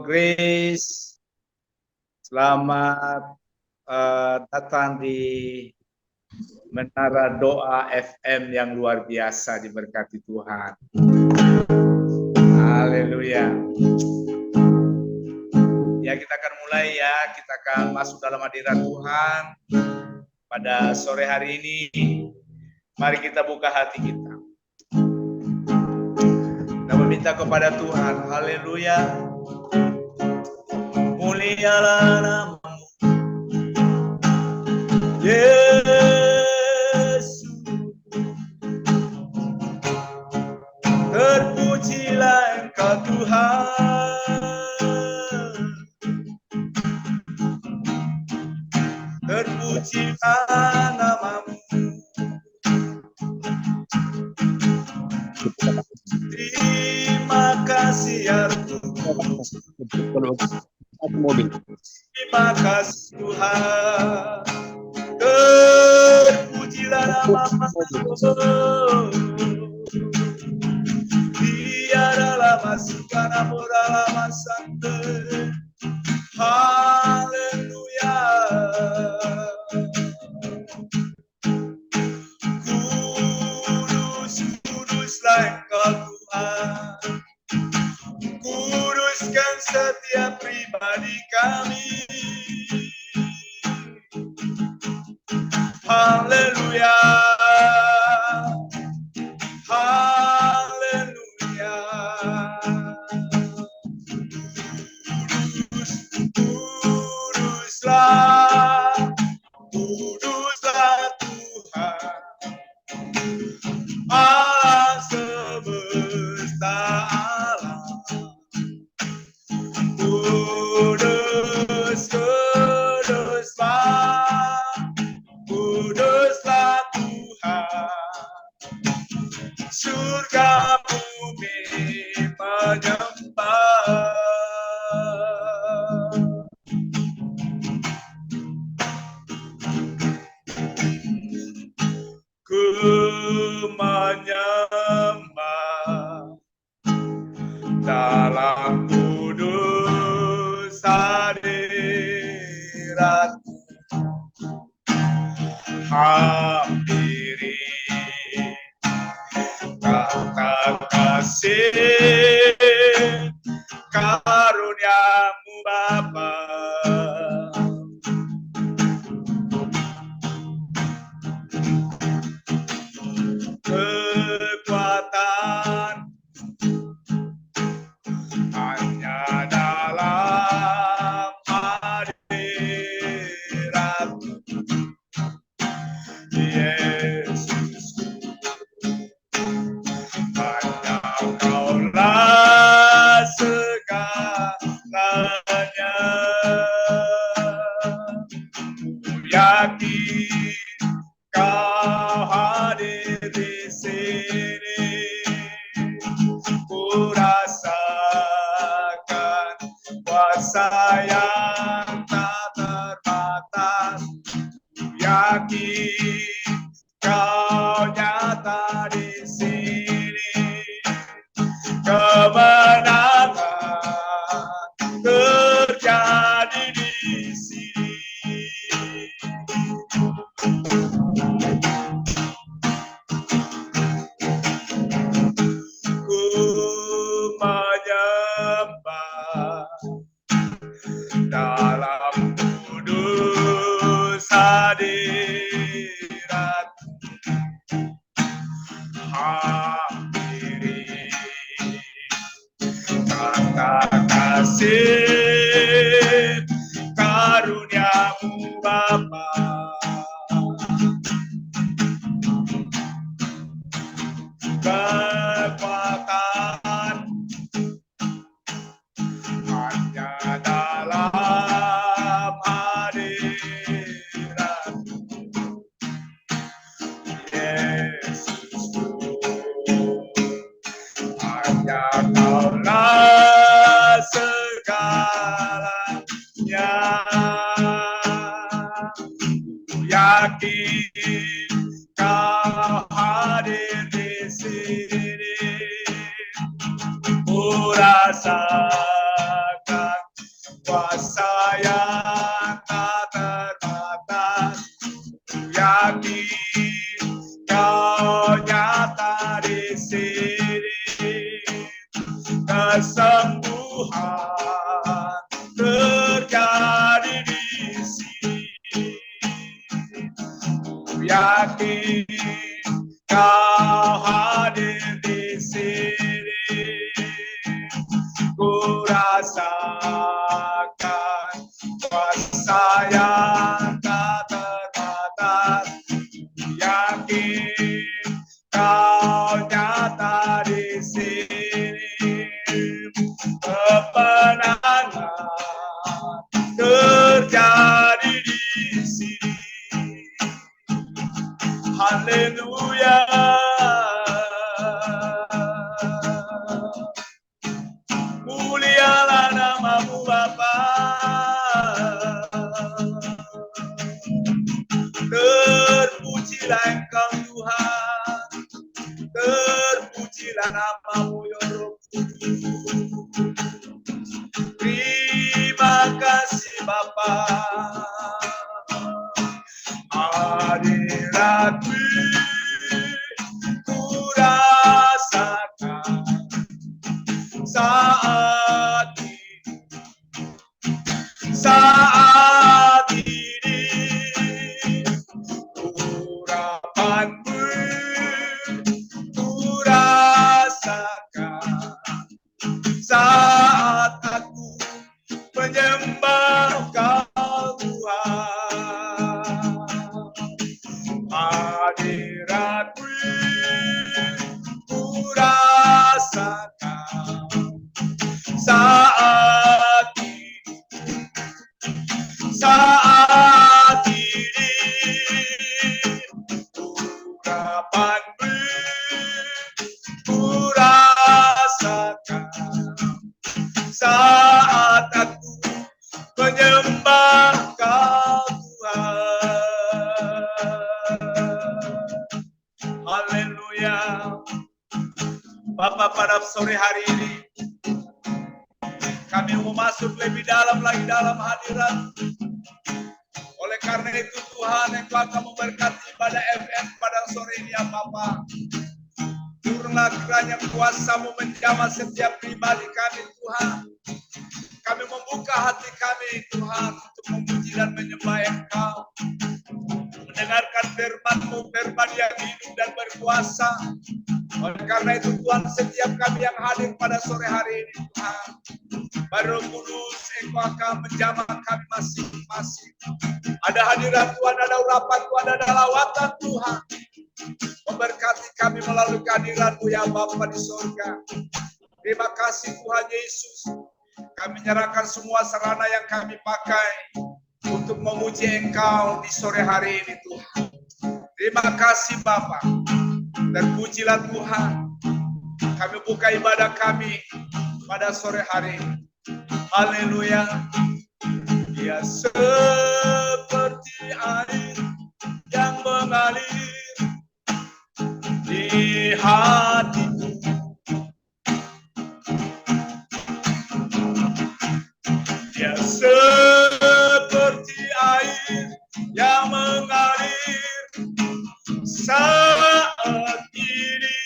Grace. Selamat datang di Menara Doa FM yang luar biasa, diberkati Tuhan. Haleluya. Ya, kita akan mulai ya. Kita akan masuk dalam hadirat Tuhan pada sore hari ini. Mari kita buka hati kita. Kita meminta kepada Tuhan. Haleluya. Mulialah namamu, Yesus. Terpujilah Engkau Tuhan. Terpujilah namamu. Terima kasih ya Tuhan. Terima kasih Tuhan. Terpujilah namamu. Tiadalah masukan dalam santu. Haleluya. Kudus, kuduslah Engkau Tuhan. Kuduskan setiap pribadi kami. Haleluya. Haleluya. Kuduslah, kuduslah Tuhan, Allah semesta alam. Kudus, kuduslah, kuduslah Tuhan. Surga bumi menyembah. Ku menyembah dalam kudus hadirat-Mu. Hampiri kata kasih karuniamu Bapa. Kekuatan hanya dalam hadirat-Mu, Yesus. Hanya Kaulah segalanya. Ku yakin Kau hadir di sini. Ku rasakan kuasa yang tak terbatas. Ku yakin Kau nyata di sini. Kemenangan terjadi di sini. Ku menyembah dalam kudus hadirat. Hampiri kata kasih karuniamu Bapa. Kekuatan hanya dalam hadirat Yesusku. Hanya Kaulah segalanya. Ku yakin Kau hadir di sini. Ku rasakan kuasa yang tak terbatas. Yakin Kau nyata di sini, kesembuhan terjadi di sini. Yakin Kau hadir di sini, ku rasakan kuasa yang tak terbatas. Yakin Kau nyata di sini, kemenangan terjadi di sini. Haleluya. Mulialah nama-Mu Bapa. Terpujilah Engkau Tuhan, terpujilah nama-Mu ya Roh Kudus. Terima kasih Bapa. Hadirat-Mu ku rasakan saat ini, urapan-Mu ku rasakan saat aku menyembah Kau Tuhan. Hadirat-Mu ku rasakan saat ini, urapan-Mu ku rasakan saat aku menyembah Kau Tuhan. Haleluya. Bapa, pada sore hari ini kami mau masuk lebih dalam lagi dalam hadirat. Oleh karena itu Tuhan, Engkau akan memberkati ibadah FM pada sore ini ya Bapa. Turunlah kiranya kuasa-Mu menjamah setiap pribadi kami Tuhan. Kami membuka hati kami Tuhan untuk memuji dan menyembah Engkau, mendengarkan firman-Mu, firman yang hidup dan berkuasa. Oleh karena itu Tuhan, setiap kami yang hadir pada sore hari ini Tuhan, Roh Kudus, Engkau akan menjamah kami masing-masing. Ada hadirat Tuhan, ada urapan Tuhan, ada lawatan Tuhan. Memberkati kami melalui kehadiran-Mu ya Bapa di surga. Terima kasih Tuhan Yesus. Kami menyerahkan semua sarana yang kami pakai untuk memuji Engkau di sore hari ini Tuhan. Terima kasih Bapa. Terpujilah Tuhan. Kami buka ibadah kami pada sore hari ini. Haleluya. Dia seperti air yang mengalir di hatiku. Dia seperti air yang mengalir saat ini.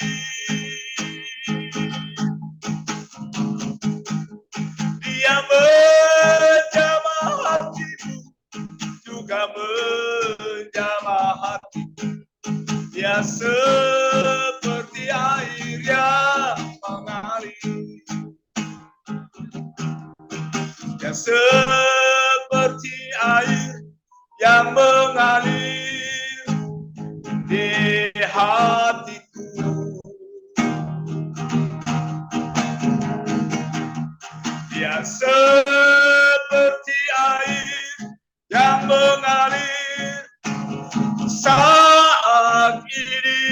Dia menjamah hatimu, juga menjamah hatiku. Dia seperti air yang mengalir. Dia seperti air yang mengalir di hatiku. Dia seperti air yang mengalir saat ini.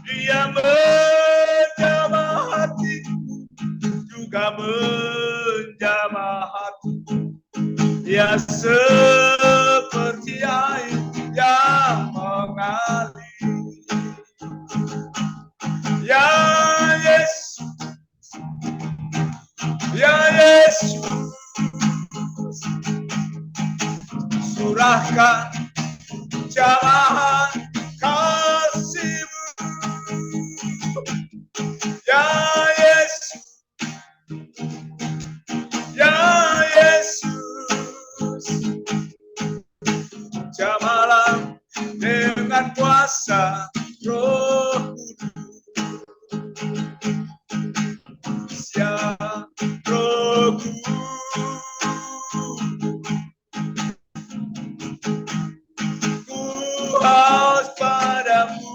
Dia menjamah hatiku, juga menjamah hatiku. Dia seperti air yang mengalir. Ya Yesus, curahkan jamahan kasih-Mu. Ya Yesus, ya Yesus, jamalah dengan kuasa Roh Kudus, ya Roh Kudus, ku haus padamu.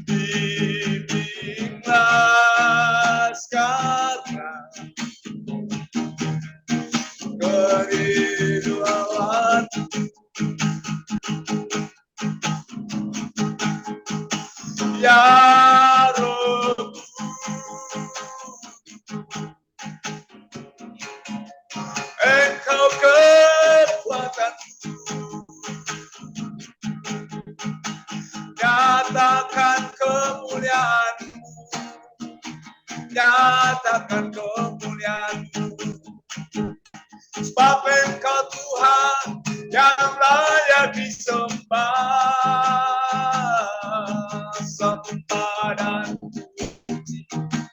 Bimbinglah sekarang kehidupan, ya Roh, Engkau kekuatan, nyatakan kemuliaan-Mu, nyatakan kemuliaan-Mu. Sebab Engkau Tuhan yang layak disembah, sembah dan puji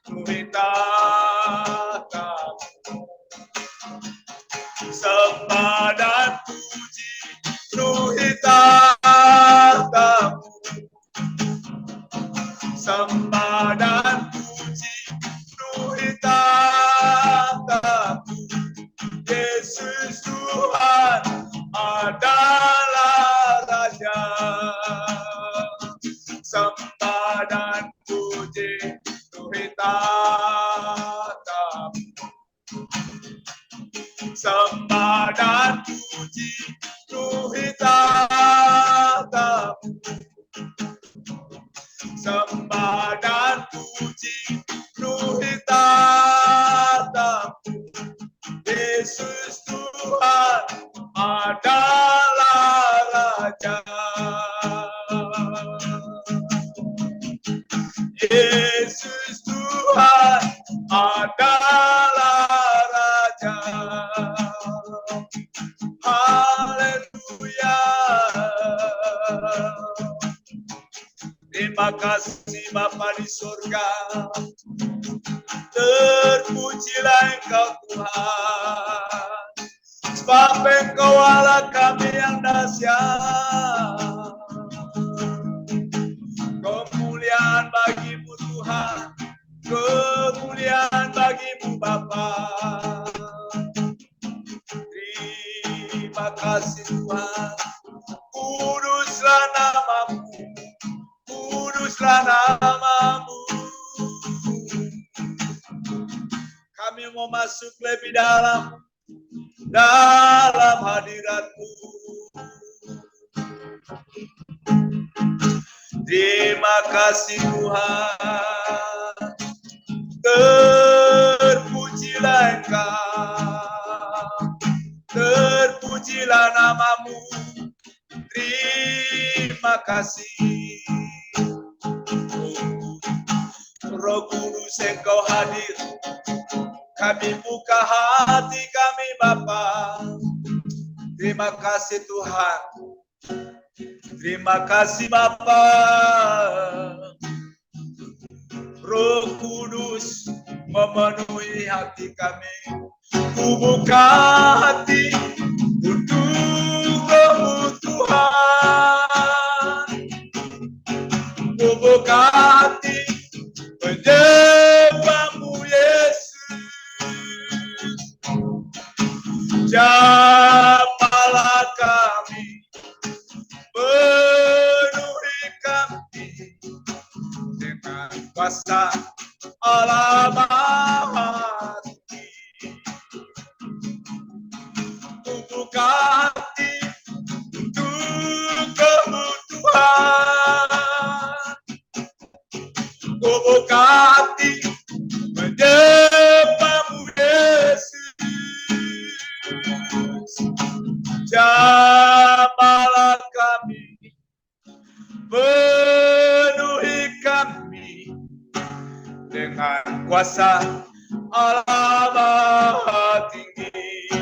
penuhi tahta-Mu, sembah dan puji penuhi tahta-Mu, sembah dan puji penuhi tahta-Mu. Yesus Tuhan adalah Raja, sembah dan puji penuhi tahta-Mu, sembah dan puji penuhi tahta-Mu, sembah dan puji penuhi tahta-Mu. Yesus Tuhan adalah Raja, Yesus Tuhan adalah Raja. Haleluya. Terima kasih Bapa di surga, terpujilah Engkau Tuhan, sebab Engkau Allah kami yang dahsyat. Kemuliaan bagi-Mu Tuhan, kemuliaan bagi-Mu Bapa. Terima kasih Tuhan, kuduslah nama-Mu, kuduslah nama-Mu. Kami mau masuk lebih dalam hadirat-Mu. Terima kasih Tuhan, terpujilah Engkau, terpujilah nama-Mu. Terima kasih Roh Kudus, Engkau hadir. Kami buka hati kami Bapa. Terima kasih Tuhan, terima kasih Bapa. Roh Kudus memenuhi hati kami. Ku buka hati untuk Tuhan. Ku buka hati menyembah-Mu Yesus. Jamalah kami, penuhi kami dengan kuasa Allah Maha Tinggi. Ku buka hati untuk kebutuhan, ku buka hati menyembah-Mu Yesus. Jamalah kami, penuhi kami dengan kuasa Allah Maha Tinggi.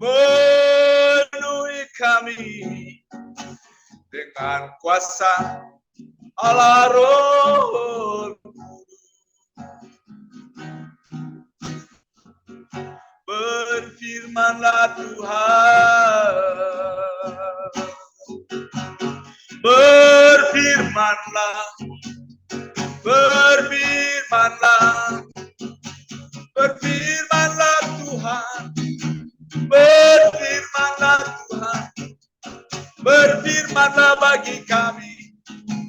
penuhi kami dengan kuasa Allah Roh Kudus. Berfirmanlah Tuhan, berfirmanlah, berfirmanlah, berfirmanlah Tuhan, berfirmanlah Tuhan, berfirmanlah bagi kami,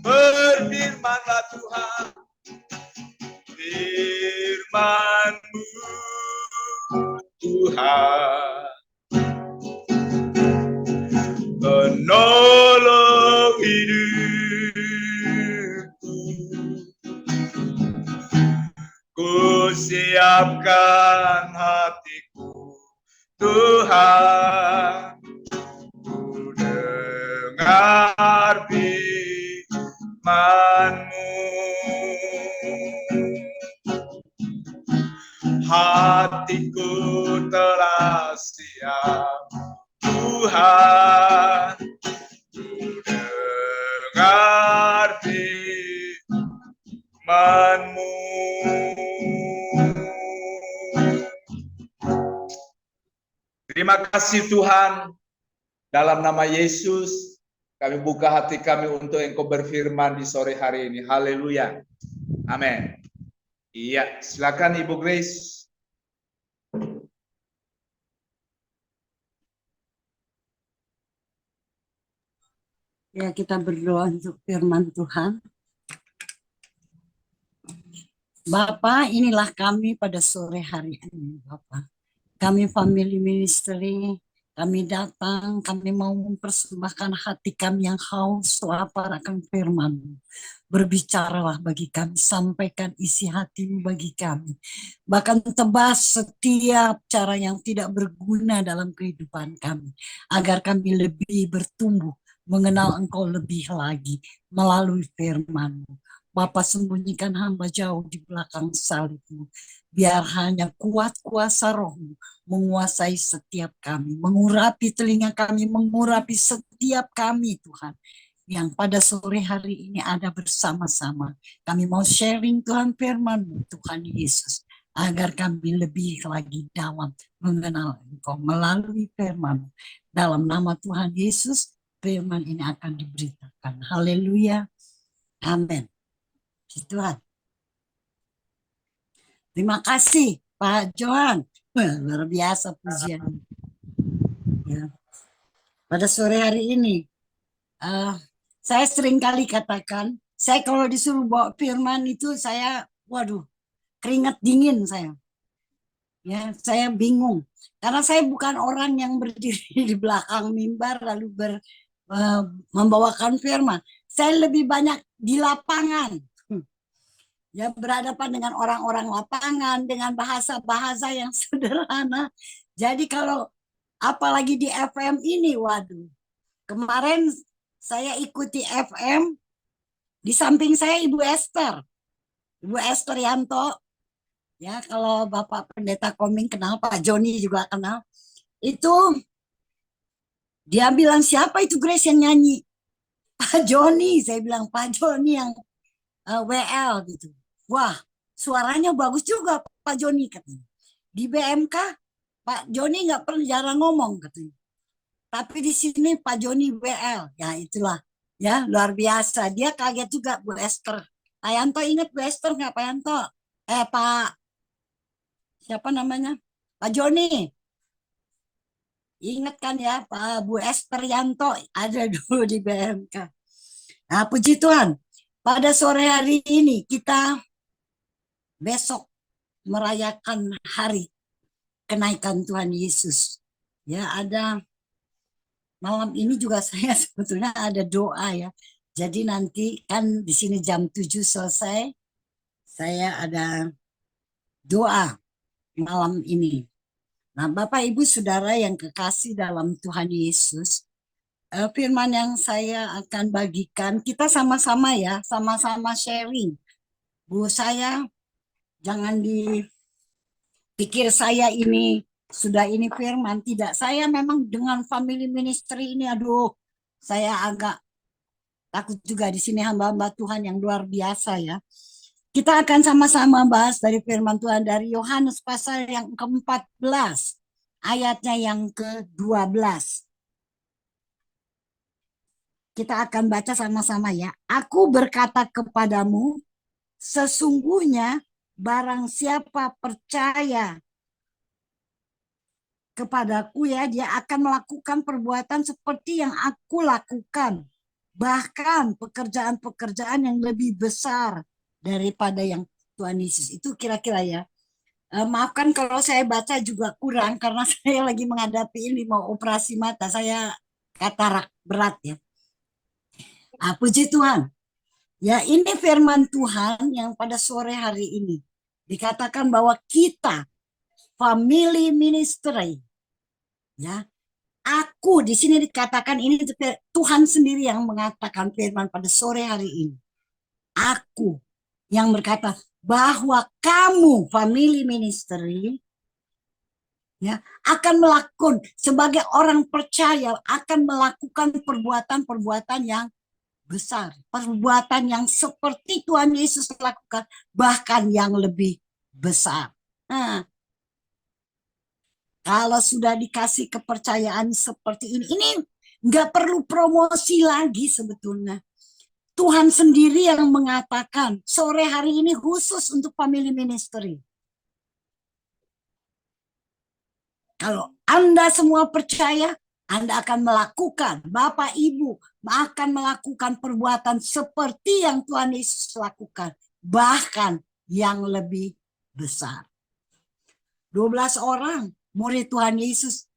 berfirmanlah Tuhan, firman-Mu Tuhan, penolong hidupku. Ku siapkan hatiku, Tuhan, ku dengar firman-Mu. Hatiku telah siap, Tuhan, ku dengar firman-Mu. Terima kasih Tuhan, dalam nama Yesus kami buka hati kami untuk Engkau berfirman di sore hari ini. Haleluya. Amin. Iya, silakan Ibu Grace. Ya, kita berdoa untuk firman Tuhan. Bapak, inilah kami pada sore hari ini, Bapak. Kami family ministry, kami datang, kami mau mempersembahkan hati kami yang haus lapar akan firman-Mu. Berbicaralah bagi kami, sampaikan isi hati-Mu bagi kami. Bahkan tebas setiap cara yang tidak berguna dalam kehidupan kami, agar kami lebih bertumbuh, mengenal Engkau lebih lagi melalui firman-Mu. Bapa, sembunyikan hamba jauh di belakang salib-Mu. Biar hanya kuat kuasa Roh-Mu menguasai setiap kami, mengurapi telinga kami, mengurapi setiap kami Tuhan. Yang pada sore hari ini ada bersama-sama. Kami mau sharing Tuhan firman-Mu, Tuhan Yesus. Agar kami lebih lagi dalam mengenal Engkau melalui firman-Mu. Dalam nama Tuhan Yesus, firman ini akan diberitakan. Haleluya. Amin. Tuhan. Terima kasih Pak Johan. Luar biasa pujian. Ya. Pada sore hari ini, saya sering kali katakan, saya kalau disuruh bawa firman itu saya, waduh, keringat dingin saya. Ya, saya bingung. Karena saya bukan orang yang berdiri di belakang mimbar lalu membawakan firman. Saya lebih banyak di lapangan. Ya, berhadapan dengan orang-orang lapangan dengan bahasa-bahasa yang sederhana. Jadi kalau apalagi di FM ini, waduh. Kemarin saya ikuti FM, di samping saya Ibu Esther Yanto. Ya, kalau Bapak Pendeta Koming kenal, Pak Joni juga kenal. Itu dia bilang, siapa itu Grace yang nyanyi? Pak Joni, saya bilang Pak Joni yang WL gitu. Wah, suaranya bagus juga Pak Joni katanya. Di BMK Pak Joni nggak pernah jarang ngomong katanya. Tapi di sini Pak Joni WL, ya itulah, ya luar biasa. Dia kaget juga Bu Esther. Pak Yanto ingat Bu Esther nggak Pak Yanto? Pak siapa namanya? Pak Joni. Ingat kan ya Pak Bu Esther Yanto ada dulu di BMK. Nah, puji Tuhan. Pada sore hari ini kita besok merayakan hari kenaikan Tuhan Yesus. Ya, ada malam ini juga saya sebetulnya ada doa ya. Jadi nanti kan di sini jam 7 selesai. Saya ada doa malam ini. Nah, Bapak Ibu Saudara yang kekasih dalam Tuhan Yesus, firman yang saya akan bagikan, kita sama-sama ya, sama-sama sharing. Bu, saya jangan dipikir saya ini sudah ini firman, tidak. Saya memang dengan family ministry ini, aduh, saya agak takut juga di sini hamba-hamba Tuhan yang luar biasa ya. Kita akan sama-sama bahas dari firman Tuhan dari Yohanes pasal yang ke-14, ayatnya yang ke-12. Kita akan baca sama-sama ya. Aku berkata kepadamu, sesungguhnya barang siapa percaya kepadaku ya, dia akan melakukan perbuatan seperti yang aku lakukan. Bahkan pekerjaan-pekerjaan yang lebih besar daripada yang Tuhan Yesus. Itu kira-kira ya. Maafkan kalau saya baca juga kurang karena saya lagi menghadapi ini mau operasi mata. Saya katarak berat ya. Puji Tuhan. Ya, ini firman Tuhan yang pada sore hari ini dikatakan bahwa kita family ministry, ya. Aku di sini dikatakan ini Tuhan sendiri yang mengatakan firman pada sore hari ini. Aku yang berkata bahwa kamu family ministry ya akan melakukan sebagai orang percaya akan melakukan perbuatan-perbuatan yang besar, perbuatan yang seperti Tuhan Yesus lakukan, bahkan yang lebih besar. Nah, kalau sudah dikasih kepercayaan seperti ini nggak perlu promosi lagi sebetulnya. Tuhan sendiri yang mengatakan sore hari ini khusus untuk family ministry. Kalau Anda semua percaya, Anda akan melakukan, Bapak Ibu akan melakukan perbuatan seperti yang Tuhan Yesus lakukan, bahkan yang lebih besar. 12 orang murid Tuhan Yesus,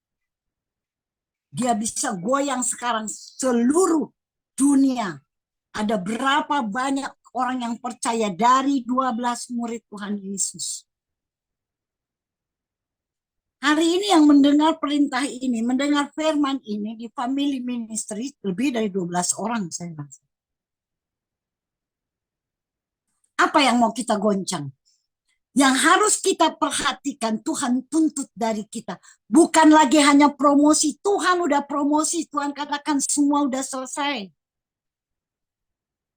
dia bisa goyang sekarang seluruh dunia. Ada berapa banyak orang yang percaya dari 12 murid Tuhan Yesus. Hari ini yang mendengar perintah ini, mendengar firman ini di family ministry lebih dari 12 orang saya rasa. Apa yang mau kita goncang? Yang harus kita perhatikan Tuhan tuntut dari kita. Bukan lagi hanya promosi. Tuhan udah promosi, Tuhan katakan semua udah selesai.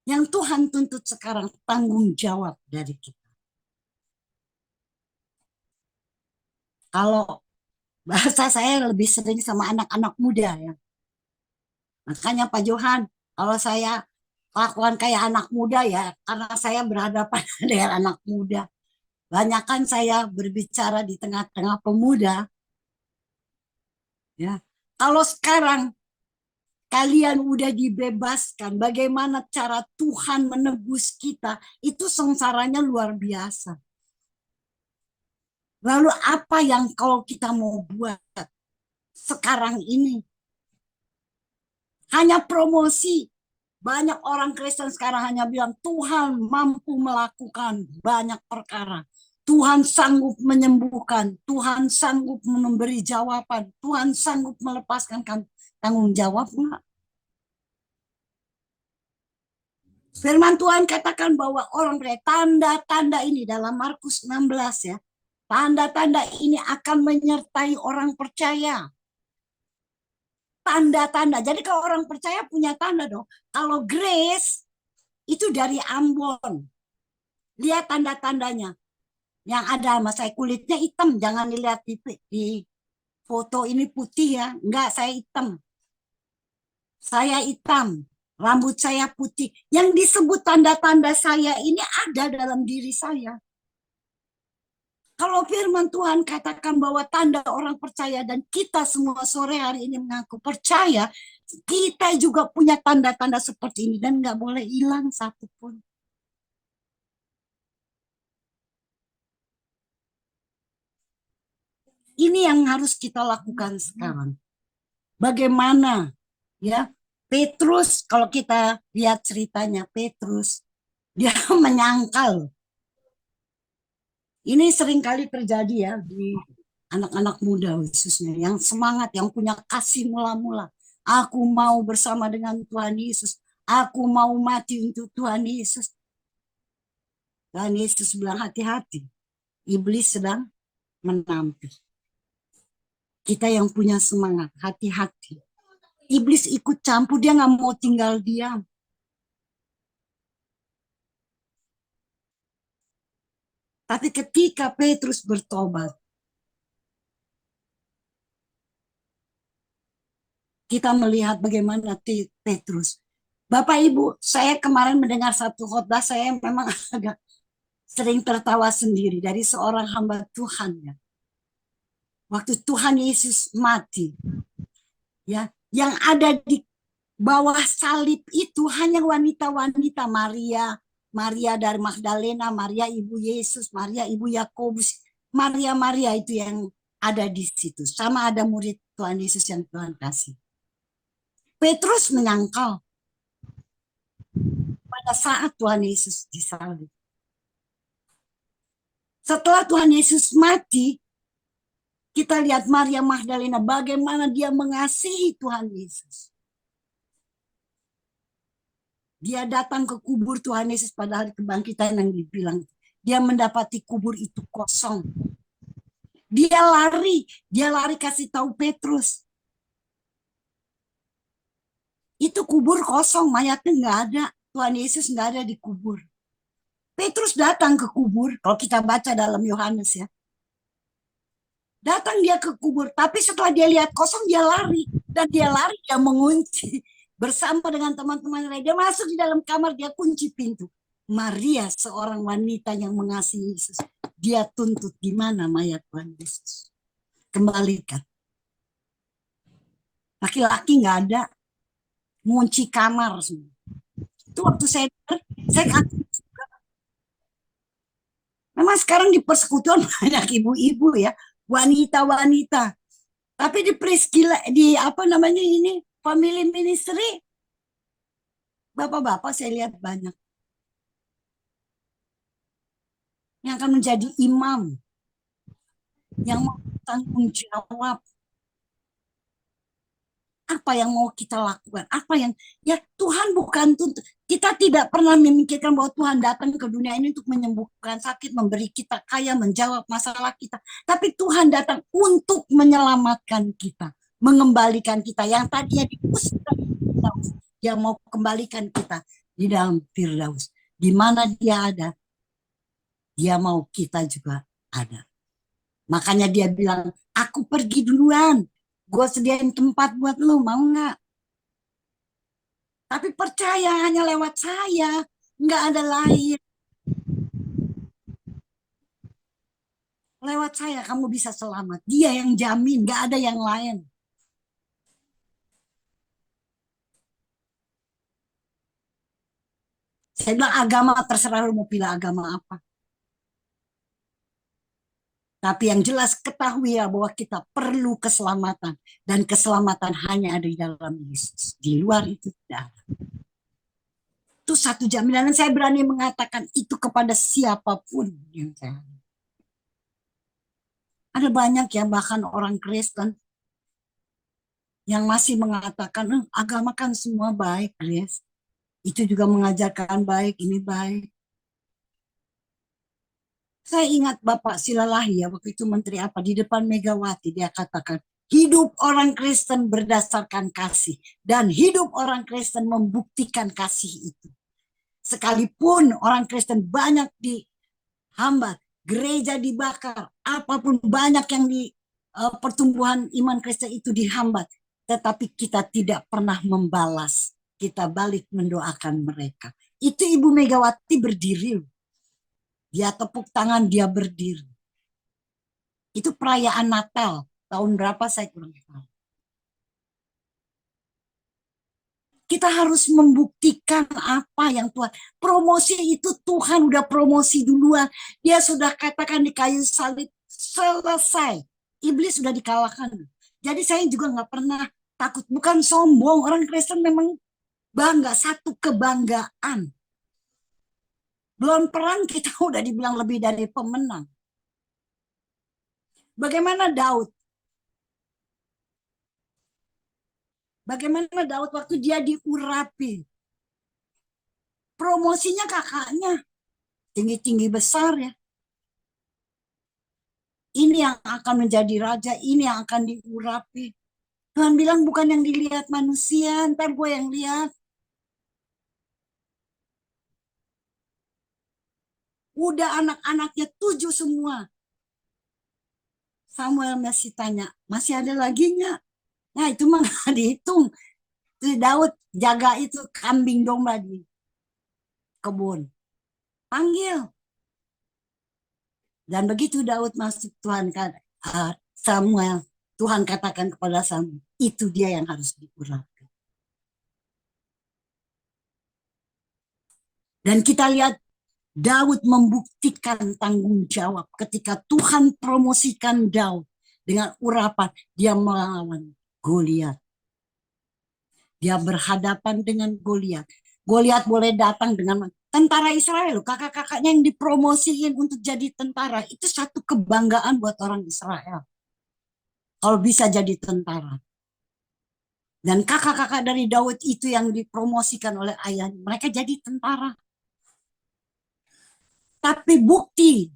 Yang Tuhan tuntut sekarang tanggung jawab dari kita. Kalau bahasa saya lebih sering sama anak-anak muda ya. Makanya Pak Johan, kalau saya kelakuan kayak anak muda ya, karena saya berhadapan dengan anak muda. Banyak kan saya berbicara di tengah-tengah pemuda. Ya, kalau sekarang kalian udah dibebaskan, bagaimana cara Tuhan menebus kita, itu sengsaranya luar biasa. Lalu apa yang kalau kita mau buat sekarang ini? Hanya promosi. Banyak orang Kristen sekarang hanya bilang Tuhan mampu melakukan banyak perkara. Tuhan sanggup menyembuhkan. Tuhan sanggup memberi jawaban. Tuhan sanggup melepaskan tanggung jawab. Enggak. Firman Tuhan katakan bahwa orang tanda-tanda ini dalam Markus 16 ya. Tanda-tanda ini akan menyertai orang percaya. Tanda-tanda. Jadi kalau orang percaya punya tanda dong. Kalau grace itu dari Ambon. Lihat tanda-tandanya. Yang ada sama saya kulitnya hitam. Jangan dilihat di foto ini putih ya. Enggak, saya hitam. Saya hitam. Rambut saya putih. Yang disebut tanda-tanda saya ini ada dalam diri saya. Kalau firman Tuhan katakan bahwa tanda orang percaya dan kita semua sore hari ini mengaku percaya, kita juga punya tanda-tanda seperti ini dan nggak boleh hilang satupun. Ini yang harus kita lakukan sekarang. Bagaimana ya Petrus, kalau kita lihat ceritanya Petrus, dia menyangkal. Ini seringkali terjadi ya di anak-anak muda khususnya yang semangat, yang punya kasih mula-mula. Aku mau bersama dengan Tuhan Yesus. Aku mau mati untuk Tuhan Yesus. Tuhan Yesus bilang hati-hati. Iblis sedang menampi. Kita yang punya semangat, hati-hati. Iblis ikut campur, dia nggak mau tinggal diam. Tapi ketika Petrus bertobat, kita melihat bagaimana Petrus. Bapak Ibu, saya kemarin mendengar satu khotbah, saya memang agak sering tertawa sendiri dari seorang hamba Tuhan ya. Waktu Tuhan Yesus mati, ya, yang ada di bawah salib itu hanya wanita-wanita, Maria, Maria dari Magdalena, Maria ibu Yesus, Maria ibu Yakobus, Maria itu yang ada di situ. Sama ada murid Tuhan Yesus yang Tuhan kasih. Petrus menyangkal pada saat Tuhan Yesus disalib. Setelah Tuhan Yesus mati, kita lihat Maria Magdalena bagaimana dia mengasihi Tuhan Yesus. Dia datang ke kubur Tuhan Yesus pada hari kebangkitan yang dibilang. Dia mendapati kubur itu kosong. Dia lari kasih tahu Petrus. Itu kubur kosong, mayatnya nggak ada. Tuhan Yesus nggak ada di kubur. Petrus datang ke kubur, kalau kita baca dalam Yohanes ya. Datang dia ke kubur, tapi setelah dia lihat kosong, dia lari. Dan dia lari, dia mengunci. Bersama dengan teman-teman lain, dia masuk di dalam kamar, dia kunci pintu. Maria, seorang wanita yang mengasihi Yesus, dia tuntut di mana mayat Tuhan Yesus. Kembalikan. Laki-laki nggak ada, ngunci kamar semua. Itu waktu saya dengar, saya kaget. Memang sekarang di persekutuan banyak ibu-ibu ya, wanita-wanita. Tapi di Priscilla, di apa namanya ini, family ministry, bapak-bapak saya lihat banyak yang akan menjadi imam, yang mau tanggung jawab. Apa yang mau kita lakukan? Apa yang ya Tuhan bukan tuntut. Kita tidak pernah memikirkan bahwa Tuhan datang ke dunia ini untuk menyembuhkan sakit, memberi kita kaya, menjawab masalah kita. Tapi Tuhan datang untuk menyelamatkan kita, mengembalikan kita yang tadinya diusir dari Firdaus. Dia mau kembalikan kita di dalam Firdaus. Di mana dia ada, dia mau kita juga ada. Makanya dia bilang, aku pergi duluan. Gue sediain tempat buat lu, mau nggak? Tapi percaya hanya lewat saya, nggak ada lain. Lewat saya kamu bisa selamat. Dia yang jamin, nggak ada yang lain. Saya bilang agama terserah lu mau pilih agama apa. Tapi yang jelas ketahui ya bahwa kita perlu keselamatan. Dan keselamatan hanya ada di dalam Yesus. Di luar itu tidak ada. Itu satu jaminan dan saya berani mengatakan itu kepada siapapun yang saya. Ada banyak ya bahkan orang Kristen yang masih mengatakan agama kan semua baik, Grace. Itu juga mengajarkan baik, ini baik. Saya ingat Bapak Silalahi ya, waktu itu menteri apa, di depan Megawati, dia katakan, hidup orang Kristen berdasarkan kasih. Dan hidup orang Kristen membuktikan kasih itu. Sekalipun orang Kristen banyak dihambat, gereja dibakar, apapun banyak yang di pertumbuhan iman Kristen itu dihambat. Tetapi kita tidak pernah membalas. Kita balik mendoakan mereka. Itu Ibu Megawati berdiri. Dia tepuk tangan, dia berdiri. Itu perayaan Natal. Tahun berapa saya kurang tahu. Kita harus membuktikan apa yang Tuhan. Promosi itu Tuhan udah promosi duluan. Dia sudah katakan di kayu salib, selesai. Iblis sudah dikalahkan. Jadi saya juga nggak pernah takut. Bukan sombong. Orang Kristen memang bangga. Satu kebanggaan. Belum perang kita udah dibilang lebih dari pemenang. Bagaimana Daud? Bagaimana Daud waktu dia diurapi? Promosinya kakaknya. Tinggi-tinggi besar ya. Ini yang akan menjadi raja, ini yang akan diurapi. Tuhan bilang bukan yang dilihat manusia, ntar gue yang lihat. Udah anak-anaknya 7 semua. Samuel masih tanya, masih ada lagi nggak? Nah itu mah nggak dihitung. Itu Daud jaga itu kambing domba di kebun. Panggil. Dan begitu Daud masuk, Samuel, Tuhan katakan kepada Samuel, itu dia yang harus diurapi. Dan kita lihat Daud membuktikan tanggung jawab ketika Tuhan promosikan Daud dengan urapan, dia melawan Goliat. Dia berhadapan dengan Goliat. Goliat boleh datang dengan tentara Israel, kakak-kakaknya yang dipromosiin untuk jadi tentara, itu satu kebanggaan buat orang Israel. Kalau bisa jadi tentara. Dan kakak-kakak dari Daud itu yang dipromosikan oleh ayahnya, mereka jadi tentara. Tapi bukti,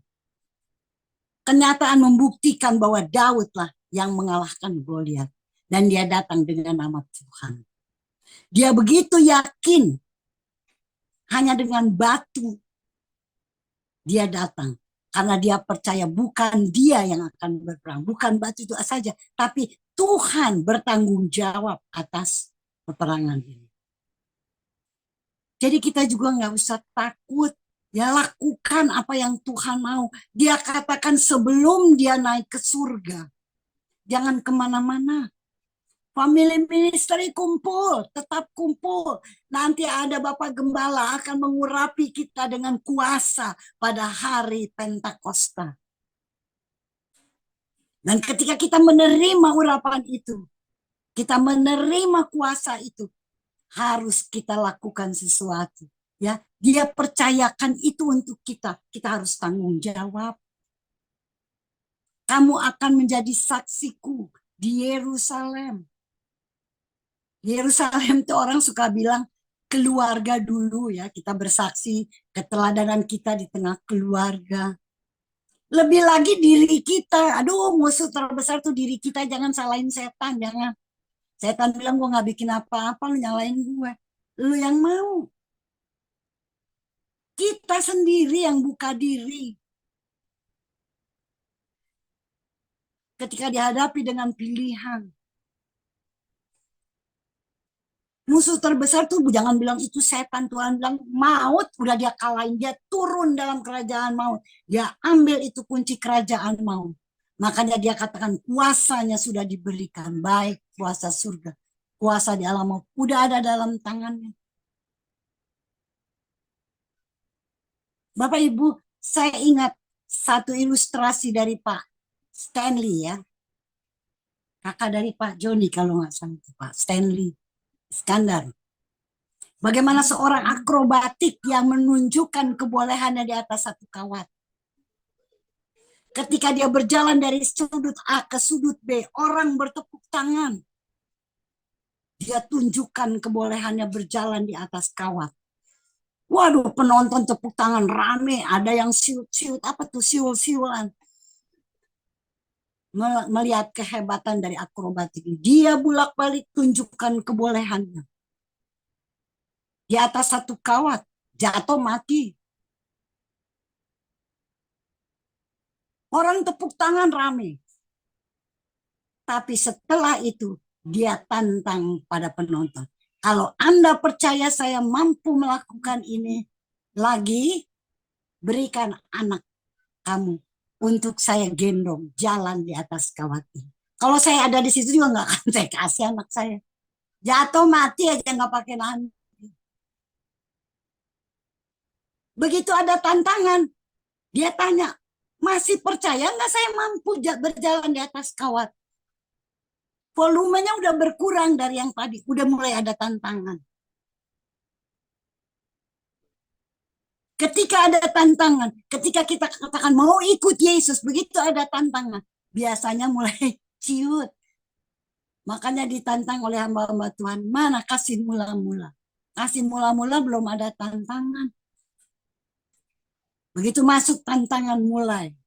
kenyataan membuktikan bahwa Daudlah yang mengalahkan Goliat. Dan dia datang dengan nama Tuhan. Dia begitu yakin, hanya dengan batu dia datang. Karena dia percaya bukan dia yang akan berperang. Bukan batu itu saja. Tapi Tuhan bertanggung jawab atas peperangan ini. Jadi kita juga nggak usah takut. Ya lakukan apa yang Tuhan mau. Dia katakan sebelum dia naik ke surga. Jangan kemana-mana. Family ministry kumpul, tetap kumpul. Nanti ada Bapak Gembala akan mengurapi kita dengan kuasa pada hari Pentakosta. Dan ketika kita menerima urapan itu, kita menerima kuasa itu, harus kita lakukan sesuatu. Ya, dia percayakan itu untuk kita. Kita harus tanggung jawab. Kamu akan menjadi saksiku di Yerusalem. Yerusalem itu orang suka bilang keluarga dulu ya. Kita bersaksi keteladanan kita di tengah keluarga. Lebih lagi diri kita. Aduh, musuh terbesar tuh diri kita. Jangan salahin setan, jangan. Setan bilang gue nggak bikin apa-apa, lu nyalain gue. Lu yang mau. Kita sendiri yang buka diri. Ketika dihadapi dengan pilihan. Musuh terbesar tuh jangan bilang itu setan. Tuhan bilang maut udah dia kalahin. Dia turun dalam kerajaan maut. Dia ambil itu kunci kerajaan maut. Makanya dia katakan kuasanya sudah diberikan. Baik kuasa surga. Kuasa di alam maut. Udah ada dalam tangannya. Bapak Ibu, saya ingat satu ilustrasi dari Pak Stanley ya. Kakak dari Pak Joni kalau nggak salah. Pak Stanley Iskandar. Bagaimana seorang akrobatik yang menunjukkan kebolehannya di atas satu kawat. Ketika dia berjalan dari sudut A ke sudut B, orang bertepuk tangan. Dia tunjukkan kebolehannya berjalan di atas kawat. Waduh, penonton tepuk tangan rame. Ada yang siut-siut, apa tuh siul-siulan. Melihat kehebatan dari akrobatik ini. Dia bolak-balik tunjukkan kebolehannya. Di atas satu kawat, jatuh mati. Orang tepuk tangan rame. Tapi setelah itu, dia tantang pada penonton. Kalau Anda percaya saya mampu melakukan ini lagi, berikan anak kamu untuk saya gendong jalan di atas kawat ini. Kalau saya ada di situ juga nggak akan saya kasih anak saya. Jatuh mati aja nggak pakai nahan. Begitu ada tantangan, dia tanya, masih percaya nggak saya mampu berjalan di atas kawat? Volumenya udah berkurang dari yang tadi, udah mulai ada tantangan. Ketika ada tantangan, ketika kita katakan mau ikut Yesus, begitu ada tantangan, biasanya mulai ciut. Makanya ditantang oleh hamba-hamba Tuhan, mana kasih mula-mula? Kasih mula-mula belum ada tantangan. Begitu masuk tantangan mulai.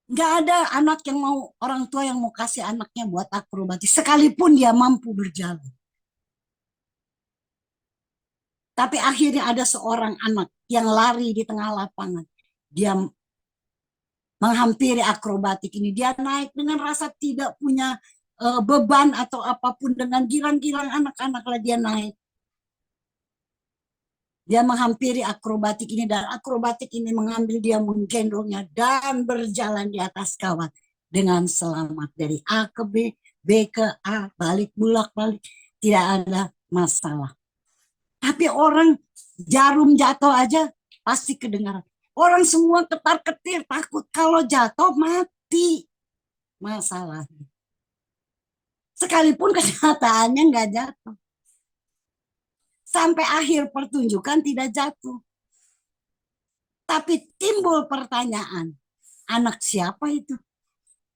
Nggak ada anak yang mau, orang tua yang mau kasih anaknya buat akrobatik, sekalipun dia mampu berjalan. Tapi akhirnya ada seorang anak yang lari di tengah lapangan. Dia menghampiri akrobatik ini. Dia naik dengan rasa tidak punya beban atau apapun. Dengan girang-girang anak-anak lah dia naik. Dia menghampiri akrobatik ini dan akrobatik ini mengambil dia, menggendongnya dan berjalan di atas kawat dengan selamat dari A ke B, B ke A, balik bulak balik, tidak ada masalah. Tapi orang jarum jatuh aja pasti kedengaran. Orang semua ketar-ketir takut kalau jatuh mati masalah. Sekalipun kenyataannya nggak jatuh. Sampai akhir pertunjukan tidak jatuh. Tapi timbul pertanyaan, anak siapa itu?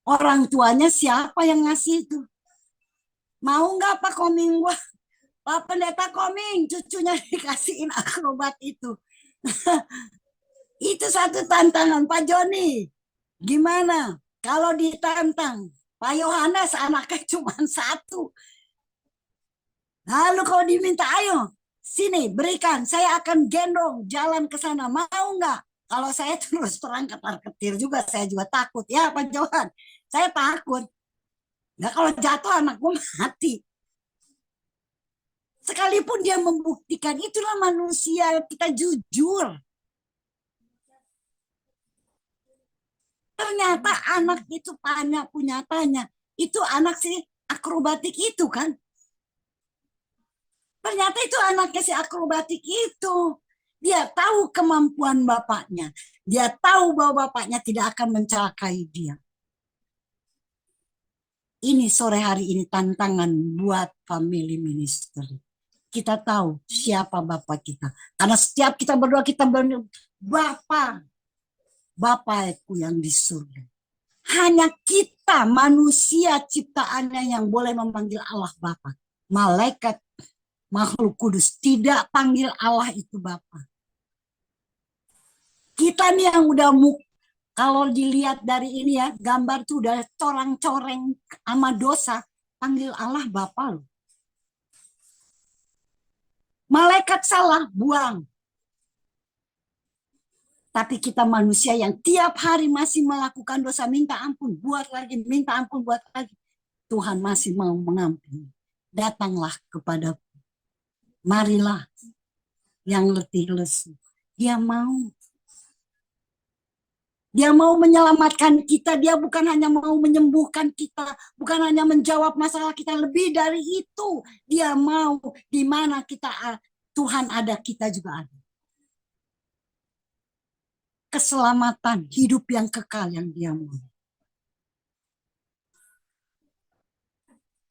Orang tuanya siapa yang ngasih itu? Mau nggak Pak Koming? Wah, Pak Pendeta Koming, cucunya dikasihin akrobat itu. Itu satu tantangan Pak Joni. Gimana? Kalau ditantang, Pak Yohanes anaknya cuma satu. Lalu kalau diminta, ayo, sini berikan, saya akan gendong jalan ke sana. Mau nggak? Kalau saya terus terang ketar-ketir juga, saya juga takut. Ya Pak Johan, saya takut. Nggak, kalau jatuh anakku mati. Sekalipun dia membuktikan, itulah manusia, kita jujur. Ternyata anak itu punya tanya. Itu anak si akrobatik itu kan. Ternyata itu anaknya si akrobatik itu. Dia tahu kemampuan bapaknya. Dia tahu bahwa bapaknya tidak akan mencelakai dia. Ini sore hari ini tantangan buat family ministry. Kita tahu siapa bapak kita. Karena setiap kita berdoa, kita berdoa, Bapak, Bapakku yang di surga. Hanya kita manusia ciptaannya yang boleh memanggil Allah Bapa. Malaikat, makhluk kudus tidak panggil Allah itu Bapa. Kita nih yang udah kalau dilihat dari ini ya, gambar tuh udah corang-coreng sama dosa, panggil Allah Bapa loh. Malaikat salah, buang. Tapi kita manusia yang tiap hari masih melakukan dosa, minta ampun, buat lagi, minta ampun, buat lagi. Tuhan masih mau mengampuni. Datanglah kepadaku. Marilah yang letih lesu. Dia mau. Dia mau menyelamatkan kita. Dia bukan hanya mau menyembuhkan kita. Bukan hanya menjawab masalah kita. Lebih dari itu. Dia mau di mana kita, Tuhan ada, kita juga ada. Keselamatan, hidup yang kekal yang dia mau.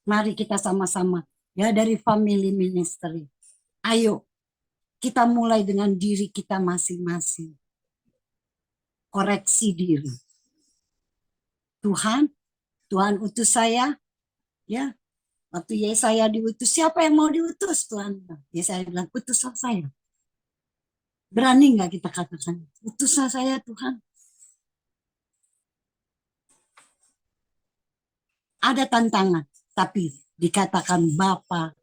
Mari kita sama-sama ya dari family ministry. Ayo kita mulai dengan diri kita masing-masing. Koreksi diri. Tuhan utus saya, ya. Waktu Yesaya diutus, siapa yang mau diutus Tuhan? Yesaya bilang, utuslah saya. Berani nggak kita katakan, utuslah saya Tuhan? Ada tantangan, tapi dikatakan Bapa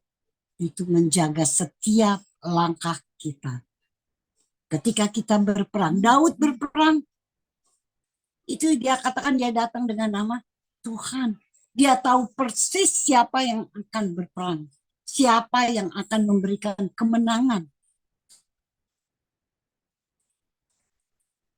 itu menjaga setiap langkah kita. Ketika kita berperang, Daud berperang, itu dia katakan dia datang dengan nama Tuhan. Dia tahu persis siapa yang akan berperang, siapa yang akan memberikan kemenangan.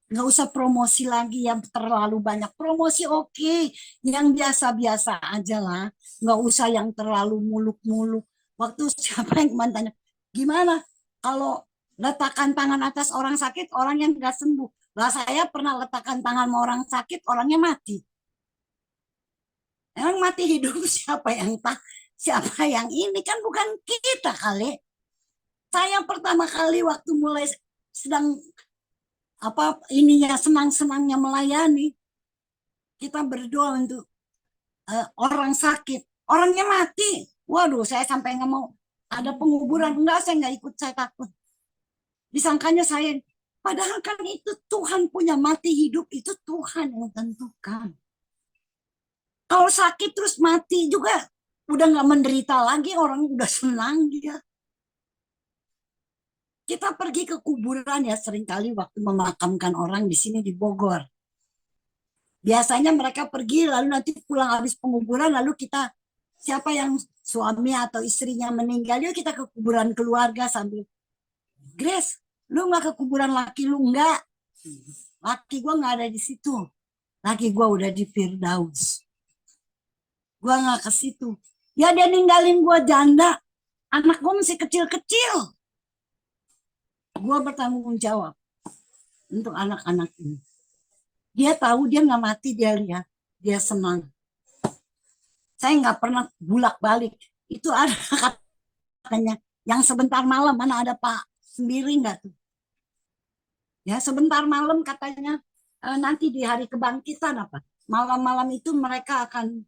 Nggak usah promosi lagi yang terlalu banyak. Promosi oke, yang biasa-biasa aja lah. Nggak usah yang terlalu muluk-muluk. Waktu siapa yang tanya, gimana kalau letakkan tangan atas orang sakit, orang yang nggak sembuh? Lah saya pernah letakkan tangan sama orang sakit, orangnya mati. Emang mati hidup siapa yang siapa yang ini kan bukan kita kali. Saya pertama kali waktu mulai sedang ininya senang-senangnya melayani, kita berdoa untuk orang sakit, orangnya mati. Waduh, saya sampai nggak mau ada penguburan. Enggak, saya nggak ikut, saya takut. Disangkanya saya Padahal kan itu Tuhan punya, mati hidup itu Tuhan yang tentukan. Kalau sakit terus mati juga udah nggak menderita lagi, orang udah senang dia. Kita pergi ke kuburan ya seringkali waktu memakamkan orang di sini di Bogor. Biasanya mereka pergi lalu nanti pulang habis penguburan lalu kita siapa yang suami atau istrinya meninggal yuk kita ke kuburan keluarga sambil Grace, lu nggak ke kuburan laki lu nggak? Laki gua nggak ada di situ. Laki gua udah di Firdaus. Gua nggak ke situ. Ya dia ninggalin gua janda. Anak gua masih kecil-kecil. Gua bertanggung jawab untuk anak-anak ini. Dia tahu dia nggak mati, dia lihat, dia senang. Saya nggak pernah bulak-balik. Itu ada katanya, yang sebentar malam mana ada Pak sendiri nggak tuh? Ya sebentar malam katanya nanti di hari kebangkitan apa? Malam-malam itu mereka akan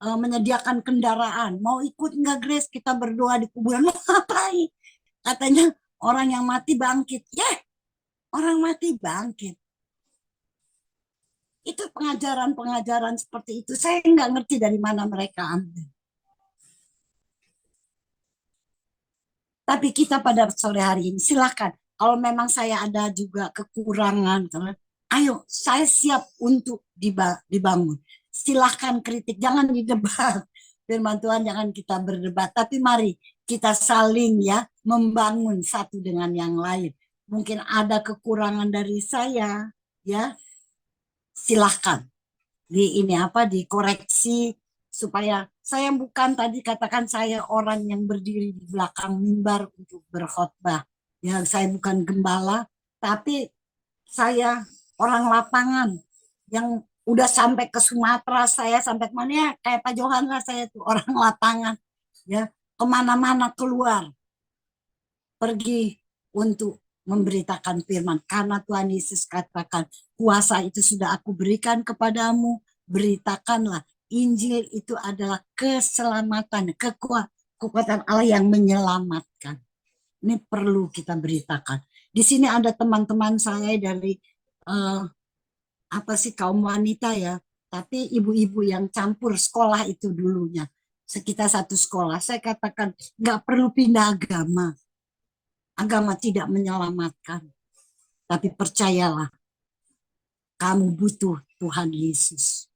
menyediakan kendaraan. Mau ikut nggak Grace? Kita berdoa di kuburan. Ngapain? Katanya orang yang mati bangkit. Ya, orang mati bangkit. Itu pengajaran-pengajaran seperti itu. Saya nggak ngerti dari mana mereka ambil. Tapi kita pada sore hari ini silakan. Kalau memang saya ada juga kekurangan, ayo saya siap untuk dibangun. Silahkan kritik, jangan didebat. Firman Tuhan jangan kita berdebat, tapi mari kita saling ya membangun satu dengan yang lain. Mungkin ada kekurangan dari saya, ya silahkan dikoreksi supaya saya bukan tadi katakan saya orang yang berdiri di belakang mimbar untuk berkhotbah. Ya, saya bukan gembala, tapi saya orang lapangan yang udah sampai ke Sumatera, saya sampai ke mana ya, kayak Pak Johan lah saya tuh orang lapangan. Ya, kemana-mana keluar, pergi untuk memberitakan firman. Karena Tuhan Yesus katakan, kuasa itu sudah aku berikan kepadamu, beritakanlah. Injil itu adalah keselamatan, kekuatan Allah yang menyelamatkan. Ini perlu kita beritakan. Di sini ada teman-teman saya dari apa sih kaum wanita ya, tapi ibu-ibu yang campur sekolah itu dulunya. Sekitar satu sekolah, saya katakan nggak perlu pindah agama. Agama tidak menyelamatkan. Tapi percayalah, kamu butuh Tuhan Yesus.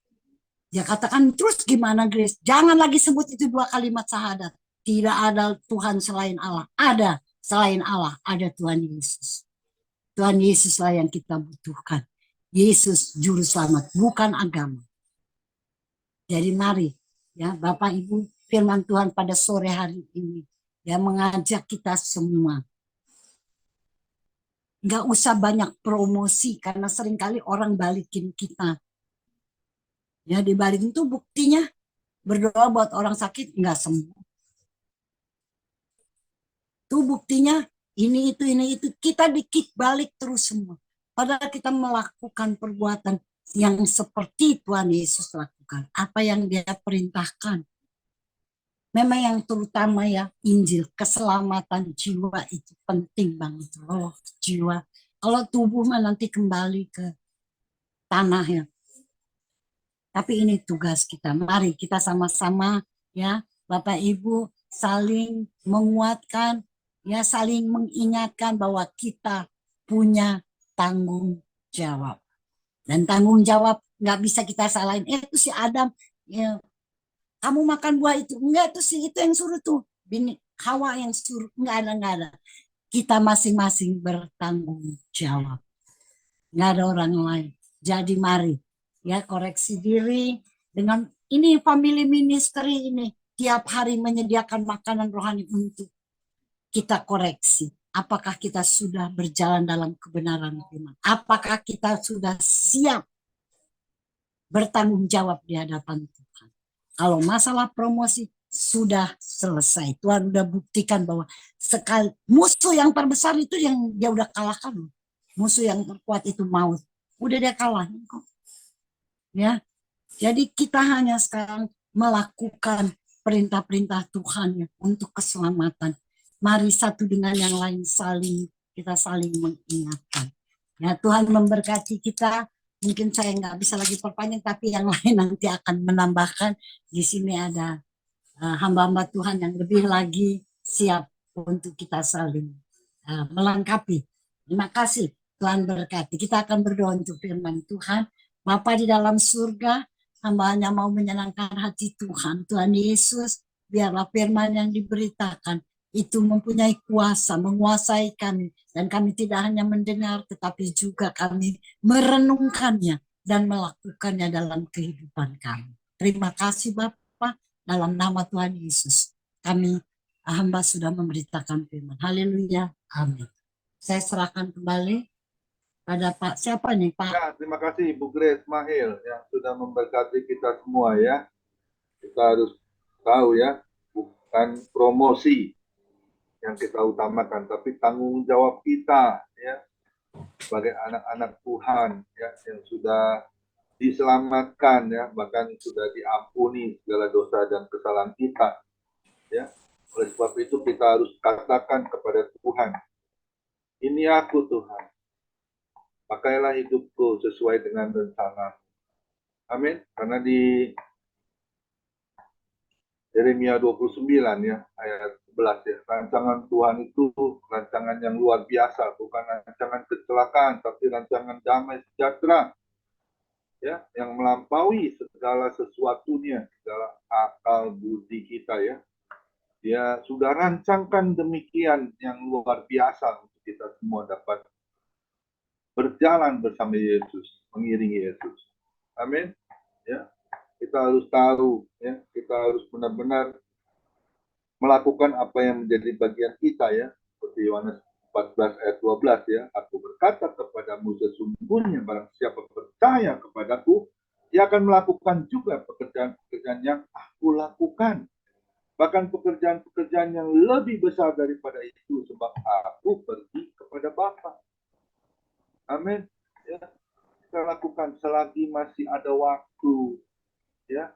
Dia katakan, terus gimana Grace? Jangan lagi sebut itu 2 kalimat syahadat. Tidak ada Tuhan selain Allah. Ada selain Allah, ada Tuhan Yesus. Tuhan Yesuslah yang kita butuhkan. Yesus juru selamat, bukan agama. Jadi mari, ya Bapak Ibu, firman Tuhan pada sore hari ini, ya mengajak kita semua. Nggak usah banyak promosi karena seringkali orang balikin kita. Ya dibalikin tuh buktinya berdoa buat orang sakit nggak sembuh. Tuh buktinya ini itu kita dikik balik terus semua. Padahal kita melakukan perbuatan yang seperti Tuhan Yesus lakukan. Apa yang dia perintahkan. Memang yang terutama ya Injil, keselamatan jiwa itu penting banget. Oh jiwa. Kalau tubuh mah nanti kembali ke tanah ya. Tapi ini tugas kita. Mari kita sama-sama ya Bapak Ibu saling menguatkan, ya saling mengingatkan bahwa kita punya tanggung jawab. Dan tanggung jawab nggak bisa kita salahin. Itu si Adam, ya, kamu makan buah itu. Enggak, itu si itu yang suruh tuh. Bini Hawa yang suruh. Enggak ada. Kita masing-masing bertanggung jawab. Nggak ada orang lain. Jadi mari ya koreksi diri dengan ini family ministry ini tiap hari menyediakan makanan rohani untuk kita koreksi. Apakah kita sudah berjalan dalam kebenaran firman? Apakah kita sudah siap bertanggung jawab di hadapan Tuhan? Kalau masalah promosi sudah selesai. Tuhan sudah buktikan bahwa sekali musuh yang terbesar itu yang dia udah kalahkan. Musuh yang terkuat itu maut. Udah dia kalah kok. Ya. Jadi kita hanya sekarang melakukan perintah-perintah Tuhan ya, untuk keselamatan. Mari satu dengan yang lain kita saling mengingatkan. Ya, Tuhan memberkati kita. Mungkin saya nggak bisa lagi perpanjang, tapi yang lain nanti akan menambahkan. Di sini ada hamba-hamba Tuhan yang lebih lagi siap untuk kita saling melengkapi. Terima kasih, Tuhan berkati. Kita akan berdoa untuk firman Tuhan. Bapa di dalam surga, hamba hanya mau menyenangkan hati Tuhan. Tuhan Yesus, biarlah firman yang diberitakan itu mempunyai kuasa, menguasai kami. Dan kami tidak hanya mendengar, tetapi juga kami merenungkannya dan melakukannya dalam kehidupan kami. Terima kasih Bapak, dalam nama Tuhan Yesus. Kami hamba sudah memberitakan firman. Haleluya. Amin. Saya serahkan kembali pada Pak. Siapa nih Pak? Ya, terima kasih Ibu Grace Mahil yang sudah memberkati kita semua ya. Kita harus tahu ya, bukan promosi yang kita utamakan, tapi tanggung jawab kita ya sebagai anak-anak Tuhan ya yang sudah diselamatkan ya, bahkan sudah diampuni segala dosa dan kesalahan kita ya. Oleh sebab itu kita harus katakan kepada Tuhan, ini aku Tuhan, pakailah hidupku sesuai dengan rencana. Amin. Karena di Yeremia 29 ya, ayat 11 ya. Rancangan Tuhan itu rancangan yang luar biasa, bukan rancangan kecelakaan, tapi rancangan damai sejahtera. Ya, yang melampaui segala sesuatunya, segala akal budi kita ya. Dia sudah rancangkan demikian yang luar biasa untuk kita semua dapat berjalan bersama Yesus, mengiringi Yesus. Amin. Ya, kita harus tahu ya, kita harus benar-benar melakukan apa yang menjadi bagian kita ya, seperti Yohanes 14 ayat 12 ya. Aku berkata kepadamu sesungguhnya barang siapa percaya kepadaku, dia akan melakukan juga pekerjaan-pekerjaan yang aku lakukan. Bahkan pekerjaan-pekerjaan yang lebih besar daripada itu, sebab aku pergi kepada Bapa. Amin. Ya, kita lakukan selagi masih ada waktu. Ya,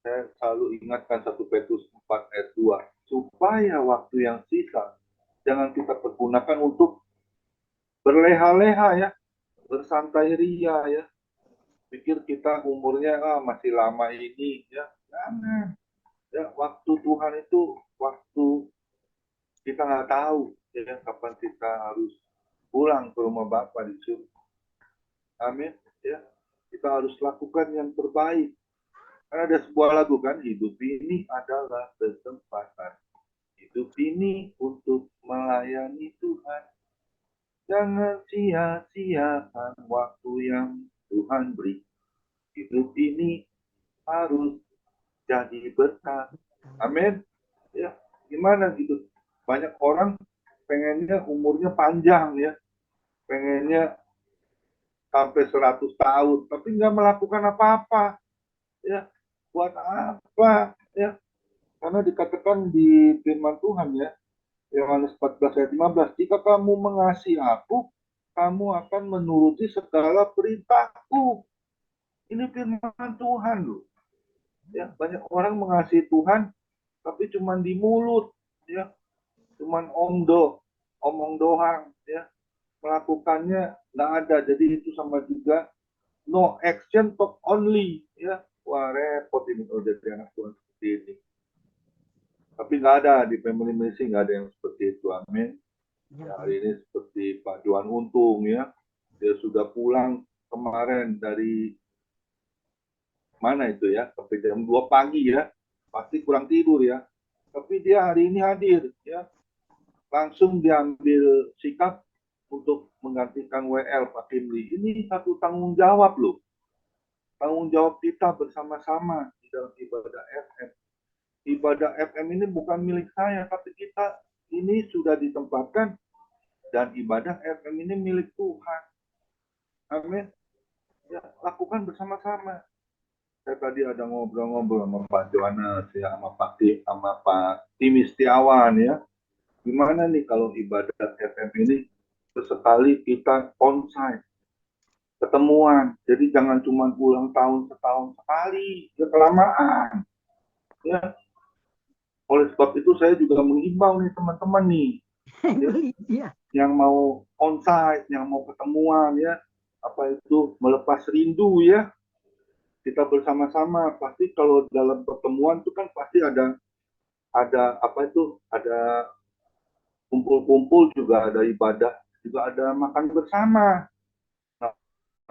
saya selalu ingatkan 1 Petrus 4 ayat 2, supaya waktu yang sisa jangan kita pergunakan untuk berleha-leha ya, bersantai ria ya. Pikir kita umurnya masih lama ini ya. Jangan. Ya, waktu Tuhan itu waktu kita nggak tahu ya kapan kita harus pulang ke rumah Bapa di surga. Amin. Ya, kita harus lakukan yang terbaik. Karena ada sebuah lagu kan, hidup ini adalah kesempatan. Hidup ini untuk melayani Tuhan. Jangan sia-siakan waktu yang Tuhan beri. Hidup ini harus jadi berkat. Amin. Ya, gimana gitu? Banyak orang pengennya umurnya panjang ya. Pengennya sampai 100 tahun, tapi nggak melakukan apa-apa. Ya, buat apa? Ya, karena dikatakan di firman Tuhan ya, Yohanes 14 ayat 15, jika kamu mengasihi aku, kamu akan menuruti segala perintahku. Ini firman Tuhan loh. Ya, banyak orang mengasihi Tuhan, tapi cuma di mulut, ya, cuma omong doang, ya, melakukannya nggak ada. Jadi itu sama juga no action talk only, ya. Wah repot ini kalau jadi anak Tuhan seperti ini. Tapi nggak ada di family ministry, nggak ada yang seperti itu. Amin. Ya, hari ini seperti Pak Johan Untung ya, dia sudah pulang kemarin dari mana itu ya, sampai jam 2 pagi ya, pasti kurang tidur ya. Tapi dia hari ini hadir ya, langsung diambil sikap untuk menggantikan WL Pak Kimli. Ini satu tanggung jawab loh, tanggung jawab kita bersama-sama di dalam ibadah FM. Ibadah FM ini bukan milik saya, tapi kita ini sudah ditempatkan dan ibadah FM ini milik Tuhan. Amin. Ya, lakukan bersama-sama. Saya tadi ada ngobrol-ngobrol sama Pak Johannes ya, sama Pak Timistiawan ya. Gimana nih kalau ibadah FM ini sesekali kita onsite, ketemuan. Jadi jangan cuma ulang tahun setahun sekali, ya kelamaan. Ya. Oleh sebab itu saya juga mengimbau nih teman-teman nih, Iya. yang mau onsite, yang mau ketemuan ya, apa itu melepas rindu ya, kita bersama-sama. Pasti kalau dalam pertemuan itu kan pasti ada apa itu, ada kumpul-kumpul, juga ada ibadah, juga ada makan bersama. Nah,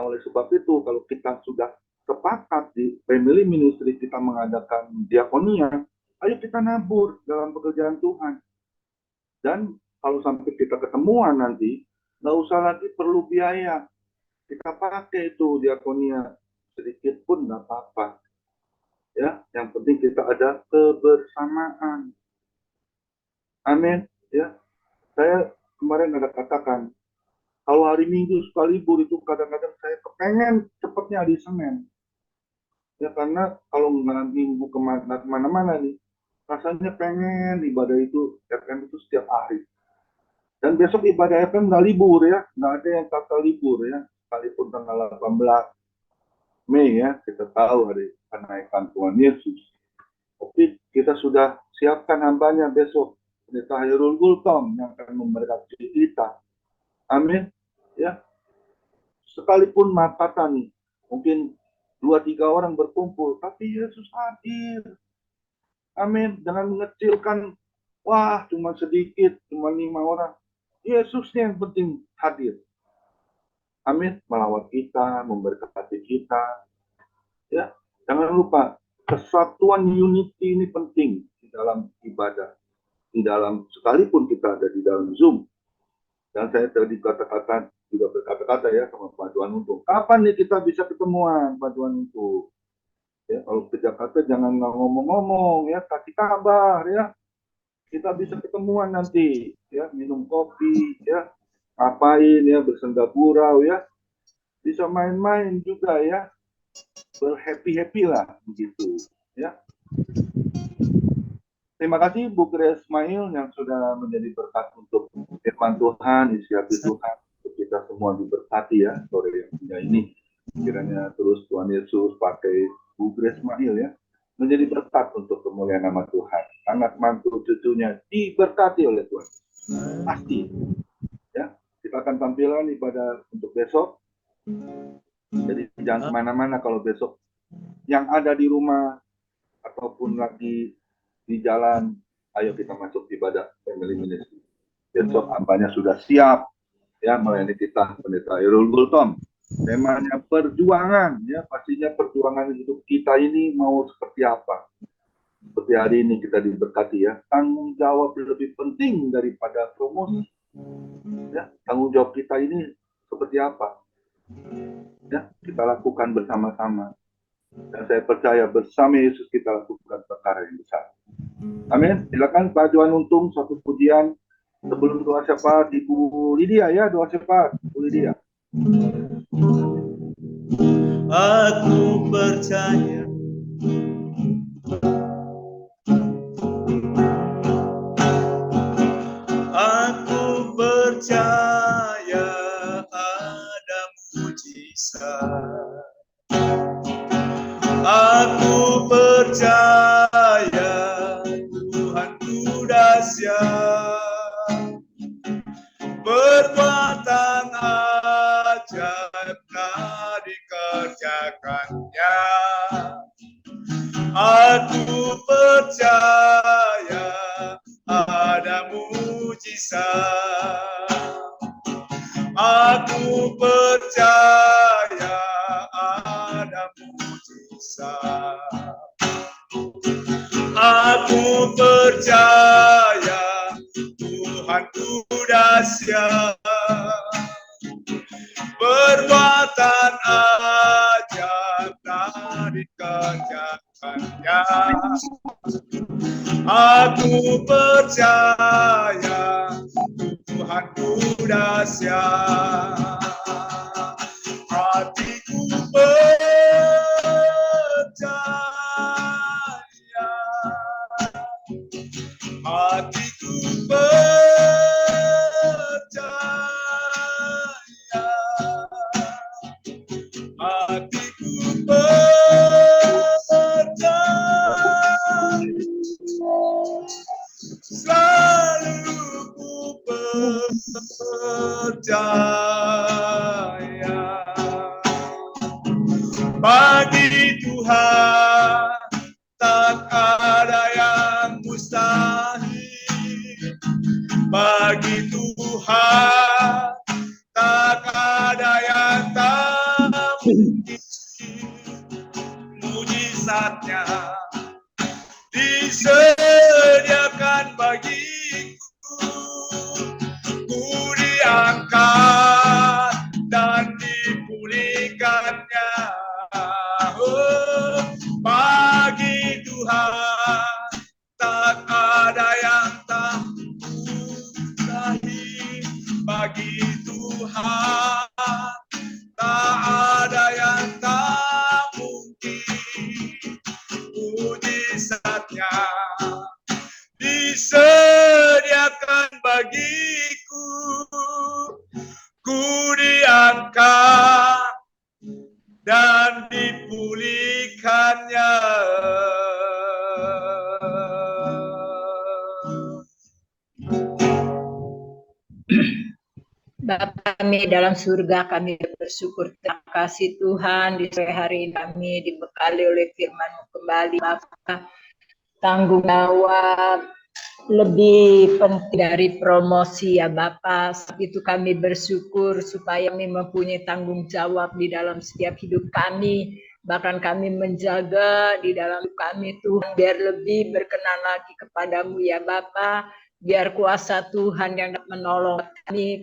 oleh sebab itu kalau kita sudah sepakat di family ministry kita mengadakan diakonia, ayo kita nabur dalam pekerjaan Tuhan. Dan kalau sampai kita ketemuan nanti, nggak usah lagi perlu biaya. Kita pakai itu diakonia, sedikit pun nggak apa-apa. Ya, yang penting kita ada kebersamaan. Amin. Ya, saya kemarin ada katakan, kalau hari Minggu suka libur itu kadang-kadang saya kepengen cepatnya hari Senin. Ya karena kalau nggak minggu kemana-mana nih, rasanya pengen ibadah itu FM itu setiap hari. Dan besok ibadah FM nggak libur ya, nggak ada yang kata libur ya. Sekalipun tanggal 18 Mei ya, kita tahu hari kenaikan Tuhan Yesus. Tapi kita sudah siapkan hambanya besok. Pendeta Hairul Gultom yang akan memberkati kita. Amin. Ya, sekalipun mata nih, mungkin 2-3 orang berkumpul, tapi Yesus hadir. Amin. Jangan mengecilkan, wah cuma sedikit, cuma 5 orang. Yesusnya yang penting hadir. Amin. Melawat kita, memberkati kita. Ya, jangan lupa kesatuan unity ini penting di dalam ibadah. Di dalam sekalipun kita ada di dalam Zoom. Dan saya tadi kata-kata juga berkata-kata ya sama Pak Tuan Untung. Kapan nih kita bisa ketemuan Pak Tuan Untung? Ya, kalau ke Jakarta jangan ngomong-ngomong ya, kasih kabar ya. Kita bisa ketemuan nanti ya, minum kopi ya, ngapain ya, bersenda gurau ya. Bisa main-main juga ya. Berhappy-happy lah begitu ya. Terima kasih Bu Grace Mail yang sudah menjadi berkat untuk firman Tuhan, isi hati Tuhan, untuk kita semua diberkati ya sore yang punya ini. Kiranya terus Tuhan Yesus pakai Bu Grace Mail ya, menjadi berkat untuk kemuliaan nama Tuhan. Anak mantu cucunya diberkati oleh Tuhan. Pasti. Ya, kita akan tampilan ibadah untuk besok. Jadi jangan kemana-mana kalau besok. Yang ada di rumah ataupun lagi di jalan, ayo kita masuk ibadah family ministry. Besok hambanya sudah siap ya melayani kita, Pendeta Hairul Gultom. Temanya perjuangan ya, pastinya perjuangan hidup kita ini mau seperti apa. Seperti hari ini kita diberkati ya, tanggung jawab lebih penting daripada promosi. Ya, tanggung jawab kita ini seperti apa? Ya, kita lakukan bersama-sama. Dan saya percaya bersama Yesus kita lakukan perkara yang besar. Amin. Silakan Pak Johan Untung satu pujian sebelum doa syafaat Ibu Lydia ya, doa syafaat Ibu Lydia. Aku percaya ada mujizat. Aku percaya Tuhanku dahsyat, perbuatan ajaib telah dikerjakannya. Aku percaya ada mujizat. Aku percaya ada mujizat. Aku percaya Tuhanku dahsyat, perbuatan ajaib telah dikerjakannya. Aku percaya Tuhanku dahsyat. Hatiku percaya, hatiku percaya, hatiku percaya, selalu ku Bagi Tuhan tak ada yang mustahil. Bagi Tuhan tak ada yang tak mungkin. Mujizatnya disediakan bagiku, ku diangkat dan dipulihkannya. Oh, bagi Tuhan tak ada yang tak mustahil. Bagi Tuhan tak ada yang tak mungkin. Mujizatnya disediakan bagiku, ku diangkat dan dipulihkannya. Bapa kami dalam surga, kami bersyukur, terima kasih Tuhan di sore hari ini kami dibekali oleh firman-Mu kembali. Bapa, tanggung jawab lebih penting dari promosi ya Bapa. Saat itu kami bersyukur supaya kami mempunyai tanggung jawab di dalam setiap hidup kami. Bahkan kami menjaga di dalam hidup kami Tuhan, biar lebih berkenan lagi kepadamu ya Bapa. Biar kuasa Tuhan yang dapat menolong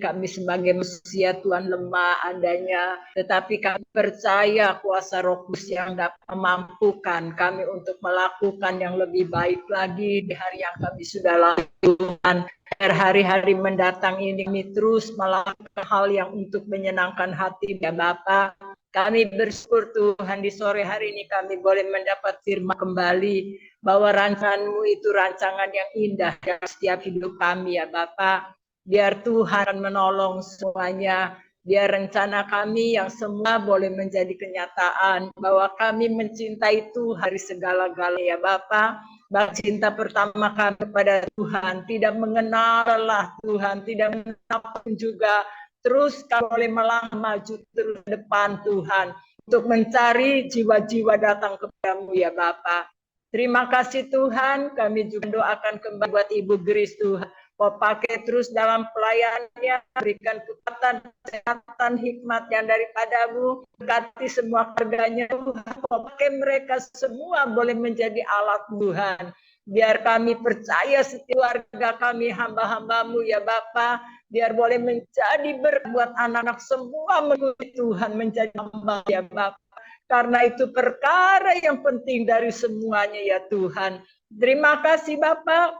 kami sebagai manusia Tuhan lemah adanya, tetapi kami percaya kuasa Roh Kudus yang dapat memampukan kami untuk melakukan yang lebih baik lagi di hari yang kami sudah lakukan. Hari-hari mendatang ini kami terus melakukan hal yang untuk menyenangkan hati ya Bapa. Kami bersyukur Tuhan di sore hari ini kami boleh mendapat firman kembali bahwa rancangan-Mu itu rancangan yang indah dalam setiap hidup kami ya Bapa. Biar Tuhan menolong semuanya, biar rencana kami yang semua boleh menjadi kenyataan bahwa kami mencintai Tuhan dari segala-galanya ya Bapa. Bahwa cinta pertama kami kepada Tuhan tidak mengenal lelah Tuhan, tidak mengenal pun juga. Terus kami boleh melangkah maju terus ke depan Tuhan untuk mencari jiwa-jiwa datang kepadamu ya Bapa. Terima kasih Tuhan, kami juga doakan kembali buat Ibu Grace Tuhan. Kau pakai terus dalam pelayanannya, berikan kekuatan, kesehatan, hikmat yang daripadamu, berkati semua keluarganya Tuhan. Kau pakai mereka semua boleh menjadi alat Tuhan. Biar kami percaya setiap warga kami hamba-hambamu ya Bapa, biar boleh menjadi berbuat anak-anak semua menuju Tuhan menjadi hamba ya Bapa. Karena itu perkara yang penting dari semuanya ya Tuhan. Terima kasih Bapa.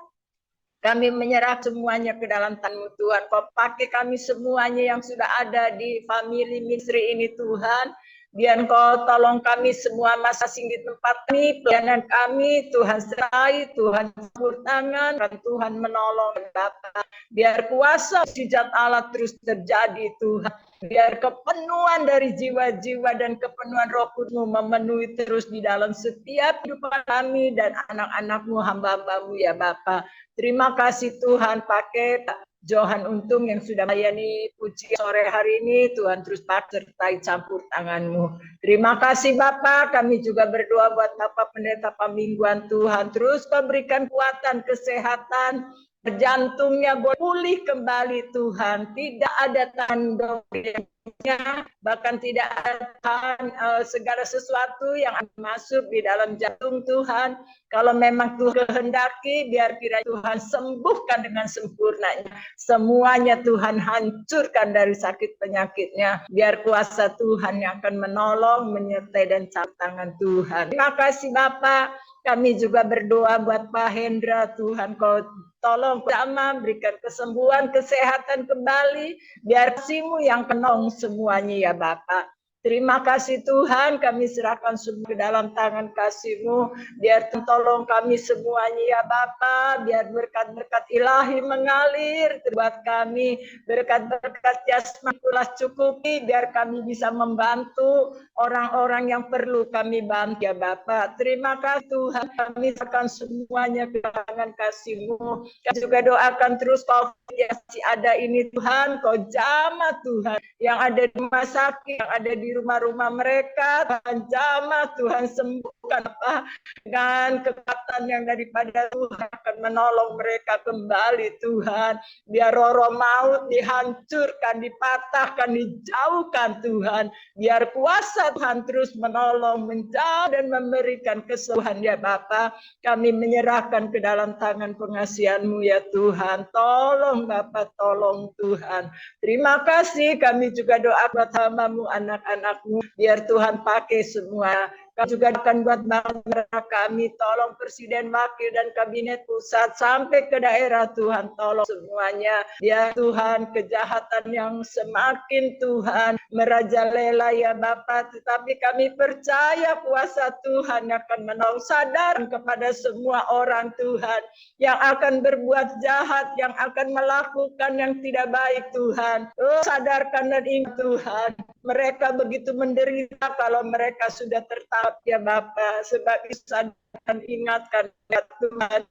Kami menyerah semuanya ke dalam tangan Tuhan. Kau pakai kami semuanya yang sudah ada di family ministry ini Tuhan. Biar Kau tolong kami semua masing-masing di tempat ini, pelayanan kami, Tuhan sertai, Tuhan campur tangan, dan Tuhan menolong Bapa. Biar kuasa mujizat Allah terus terjadi Tuhan. Biar kepenuhan dari jiwa-jiwa dan kepenuhan Roh Kudus-Mu memenuhi terus di dalam setiap kehidupan kami dan anak-anak-Mu, hamba-hamba-Mu ya Bapa. Terima kasih Tuhan, pakai Johan Untung yang sudah melayani puji sore hari ini, Tuhan terus sertai campur tangan-Mu. Terima kasih Bapak, kami juga berdoa buat Bapak Pendeta Pamingguan Tuhan, terus Kau berikan kuatan, kesehatan, jantungnya boleh pulih kembali Tuhan, tidak ada tandanya, bahkan tidak ada segala sesuatu yang masuk di dalam jantung Tuhan. Kalau memang Tuhan kehendaki, biar kiranya Tuhan sembuhkan dengan sempurnanya. Semuanya Tuhan hancurkan dari sakit penyakitnya. Biar kuasa Tuhan yang akan menolong, menyertai dan campur tangan Tuhan. Terima kasih Bapak. Kami juga berdoa buat Pak Hendra, Tuhan Kau tolong bersama, berikan kesembuhan, kesehatan kembali, biar kasih-Mu yang penuh semuanya ya Bapak. Terima kasih Tuhan, kami serahkan semua ke dalam tangan kasih-Mu, biar tolong kami semuanya ya Bapa, biar berkat-berkat ilahi mengalir buat kami, berkat-berkat jasmani pula cukupi, biar kami bisa membantu orang-orang yang perlu kami bantu ya Bapa. Terima kasih Tuhan, kami serahkan semuanya ke tangan kasih-Mu. Kami juga doakan terus COVID yang masih ada ini Tuhan, Kau jamah Tuhan, yang ada di rumah sakit, yang ada di di rumah-rumah mereka. Tuhan jamah, Tuhan sembuhkan Bapa. Dengan kekuatan yang daripada Tuhan akan menolong mereka kembali Tuhan. Biar roh maut dihancurkan, dipatahkan, dijauhkan Tuhan. Biar kuasa Tuhan terus menolong, menjauh dan memberikan kesembuhan ya Bapa. Kami menyerahkan ke dalam tangan pengasihan-Mu ya Tuhan. Tolong Bapa, tolong Tuhan. Terima kasih, kami juga doa buat hamba-Mu, anak-anak-Mu. Biar Tuhan pakai semua. Kami juga akan buat bangsa kami, tolong Presiden, Wakil, dan Kabinet Pusat sampai ke daerah Tuhan, tolong semuanya. Ya Tuhan, kejahatan yang semakin Tuhan merajalela ya Bapak, tetapi kami percaya kuasa Tuhan akan menolong. Sadar kepada semua orang Tuhan yang akan berbuat jahat, yang akan melakukan yang tidak baik Tuhan. Oh, sadarkan dan ingat Tuhan, mereka begitu menderita kalau mereka sudah tertangkap ya Bapa, sebab bisa dan ingatkan ya Tuhan,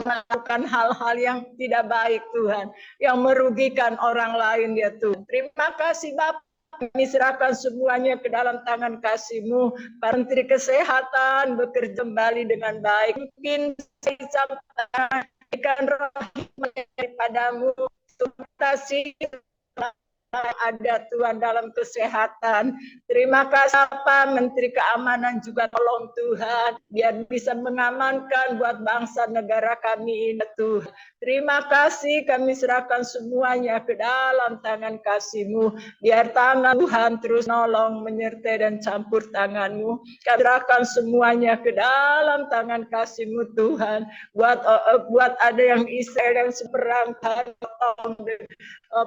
melakukan hal-hal yang tidak baik Tuhan, yang merugikan orang lain ya Tuhan. Terima kasih Bapak. Kami serahkan semuanya ke dalam tangan kasih-Mu. Para Menteri Kesehatan bekerja kembali dengan baik. Mungkin saya sampaikan roh daripada-Mu. Terima kasih ada Tuhan dalam kesehatan. Terima kasih Pak Menteri Keamanan juga tolong Tuhan biar bisa mengamankan buat bangsa negara kami ini Tuhan. Terima kasih, kami serahkan semuanya ke dalam tangan kasih-Mu. Biar tangan Tuhan terus nolong, menyertai dan campur tangan-Mu. Kami serahkan semuanya ke dalam tangan kasih-Mu Tuhan. Buat ada yang Israel yang seberang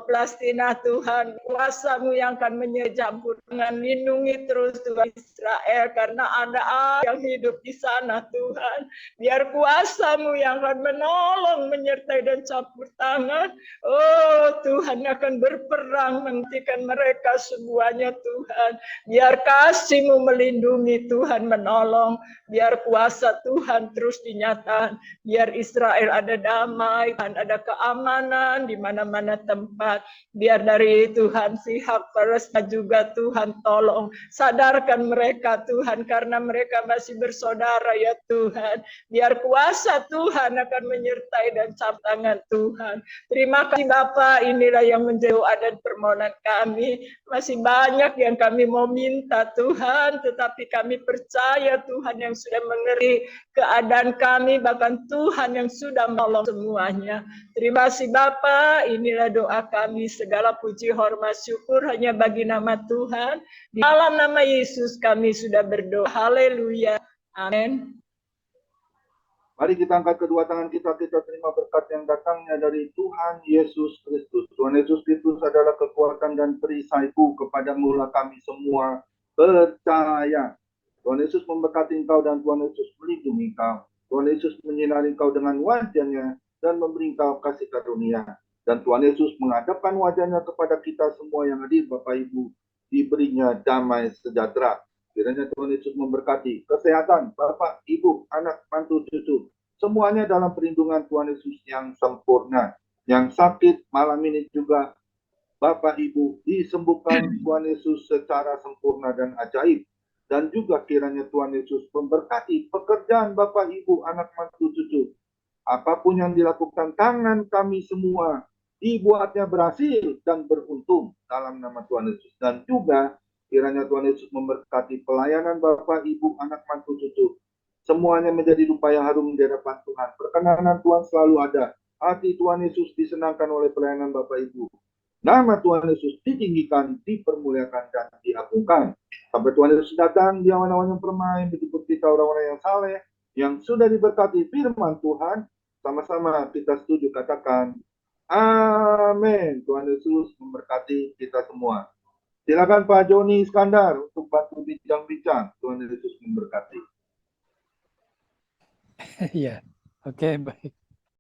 Palestina Tuhan, kuasa-Mu yang akan menyejampur dengan lindungi terus Tuhan Israel, karena ada yang hidup di sana Tuhan. Biar kuasa-Mu yang akan menolong, menyertai dan campur tangan. Oh Tuhan akan berperang menghentikan mereka semuanya Tuhan. Biar kasih-Mu melindungi Tuhan, menolong. Biar kuasa Tuhan terus dinyatakan. Biar Israel ada damai, Tuhan ada keamanan di mana-mana tempat. Biar dari Tuhan pihak Palestina juga Tuhan tolong. Sadarkan mereka Tuhan, karena mereka masih bersaudara ya Tuhan. Biar kuasa Tuhan akan menyertai dan campur tangan Tuhan. Terima kasih Bapak, inilah yang menjadi doa dan permohonan kami. Masih banyak yang kami mau minta Tuhan, tetapi kami percaya Tuhan yang sudah mengerti keadaan kami, bahkan Tuhan yang sudah menolong semuanya. Terima kasih Bapak, inilah doa kami, segala puji hormat syukur hanya bagi nama Tuhan. Di dalam nama Yesus kami sudah berdoa. Haleluya. Amin. Mari kita angkat kedua tangan kita terima berkat yang datangnya dari Tuhan Yesus Kristus. Tuhan Yesus Kristus adalah kekuatan dan perisaiku, kepada mula kami semua percaya. Tuhan Yesus memberkati engkau dan Tuhan Yesus melindungi engkau. Tuhan Yesus menyinari engkau dengan wajah-Nya dan memberi engkau kasih karunia. Dan Tuhan Yesus menghadapkan wajah-Nya kepada kita semua yang hadir, Bapak Ibu, diberinya damai sejahtera. Kiranya Tuhan Yesus memberkati kesehatan Bapak, Ibu, anak, mantu, cucu. Semuanya dalam perlindungan Tuhan Yesus yang sempurna. Yang sakit malam ini juga Bapak, Ibu, disembuhkan Tuhan Yesus secara sempurna dan ajaib. Dan juga kiranya Tuhan Yesus memberkati pekerjaan Bapak, Ibu, anak, mantu, cucu. Apapun yang dilakukan tangan kami semua, dibuatnya berhasil dan beruntung dalam nama Tuhan Yesus. Dan juga kiranya Tuhan Yesus memberkati pelayanan Bapak, Ibu, anak, mantu, cucu. Semuanya menjadi rupa yang harum di hadapan Tuhan. Perkenanan Tuhan selalu ada. Hati Tuhan Yesus disenangkan oleh pelayanan Bapak, Ibu. Nama Tuhan Yesus ditinggikan, dipermuliakan, dan diagungkan. Sampai Tuhan Yesus datang, dia awan-awan yang permai, menjemput kita orang-orang yang saleh, yang sudah diberkati firman Tuhan. Sama-sama kita setuju katakan, amin. Tuhan Yesus memberkati kita semua. Silakan Pak Joni Iskandar untuk bantu bincang-bincang. Tuhan Yesus memberkati. Iya, oke, baik.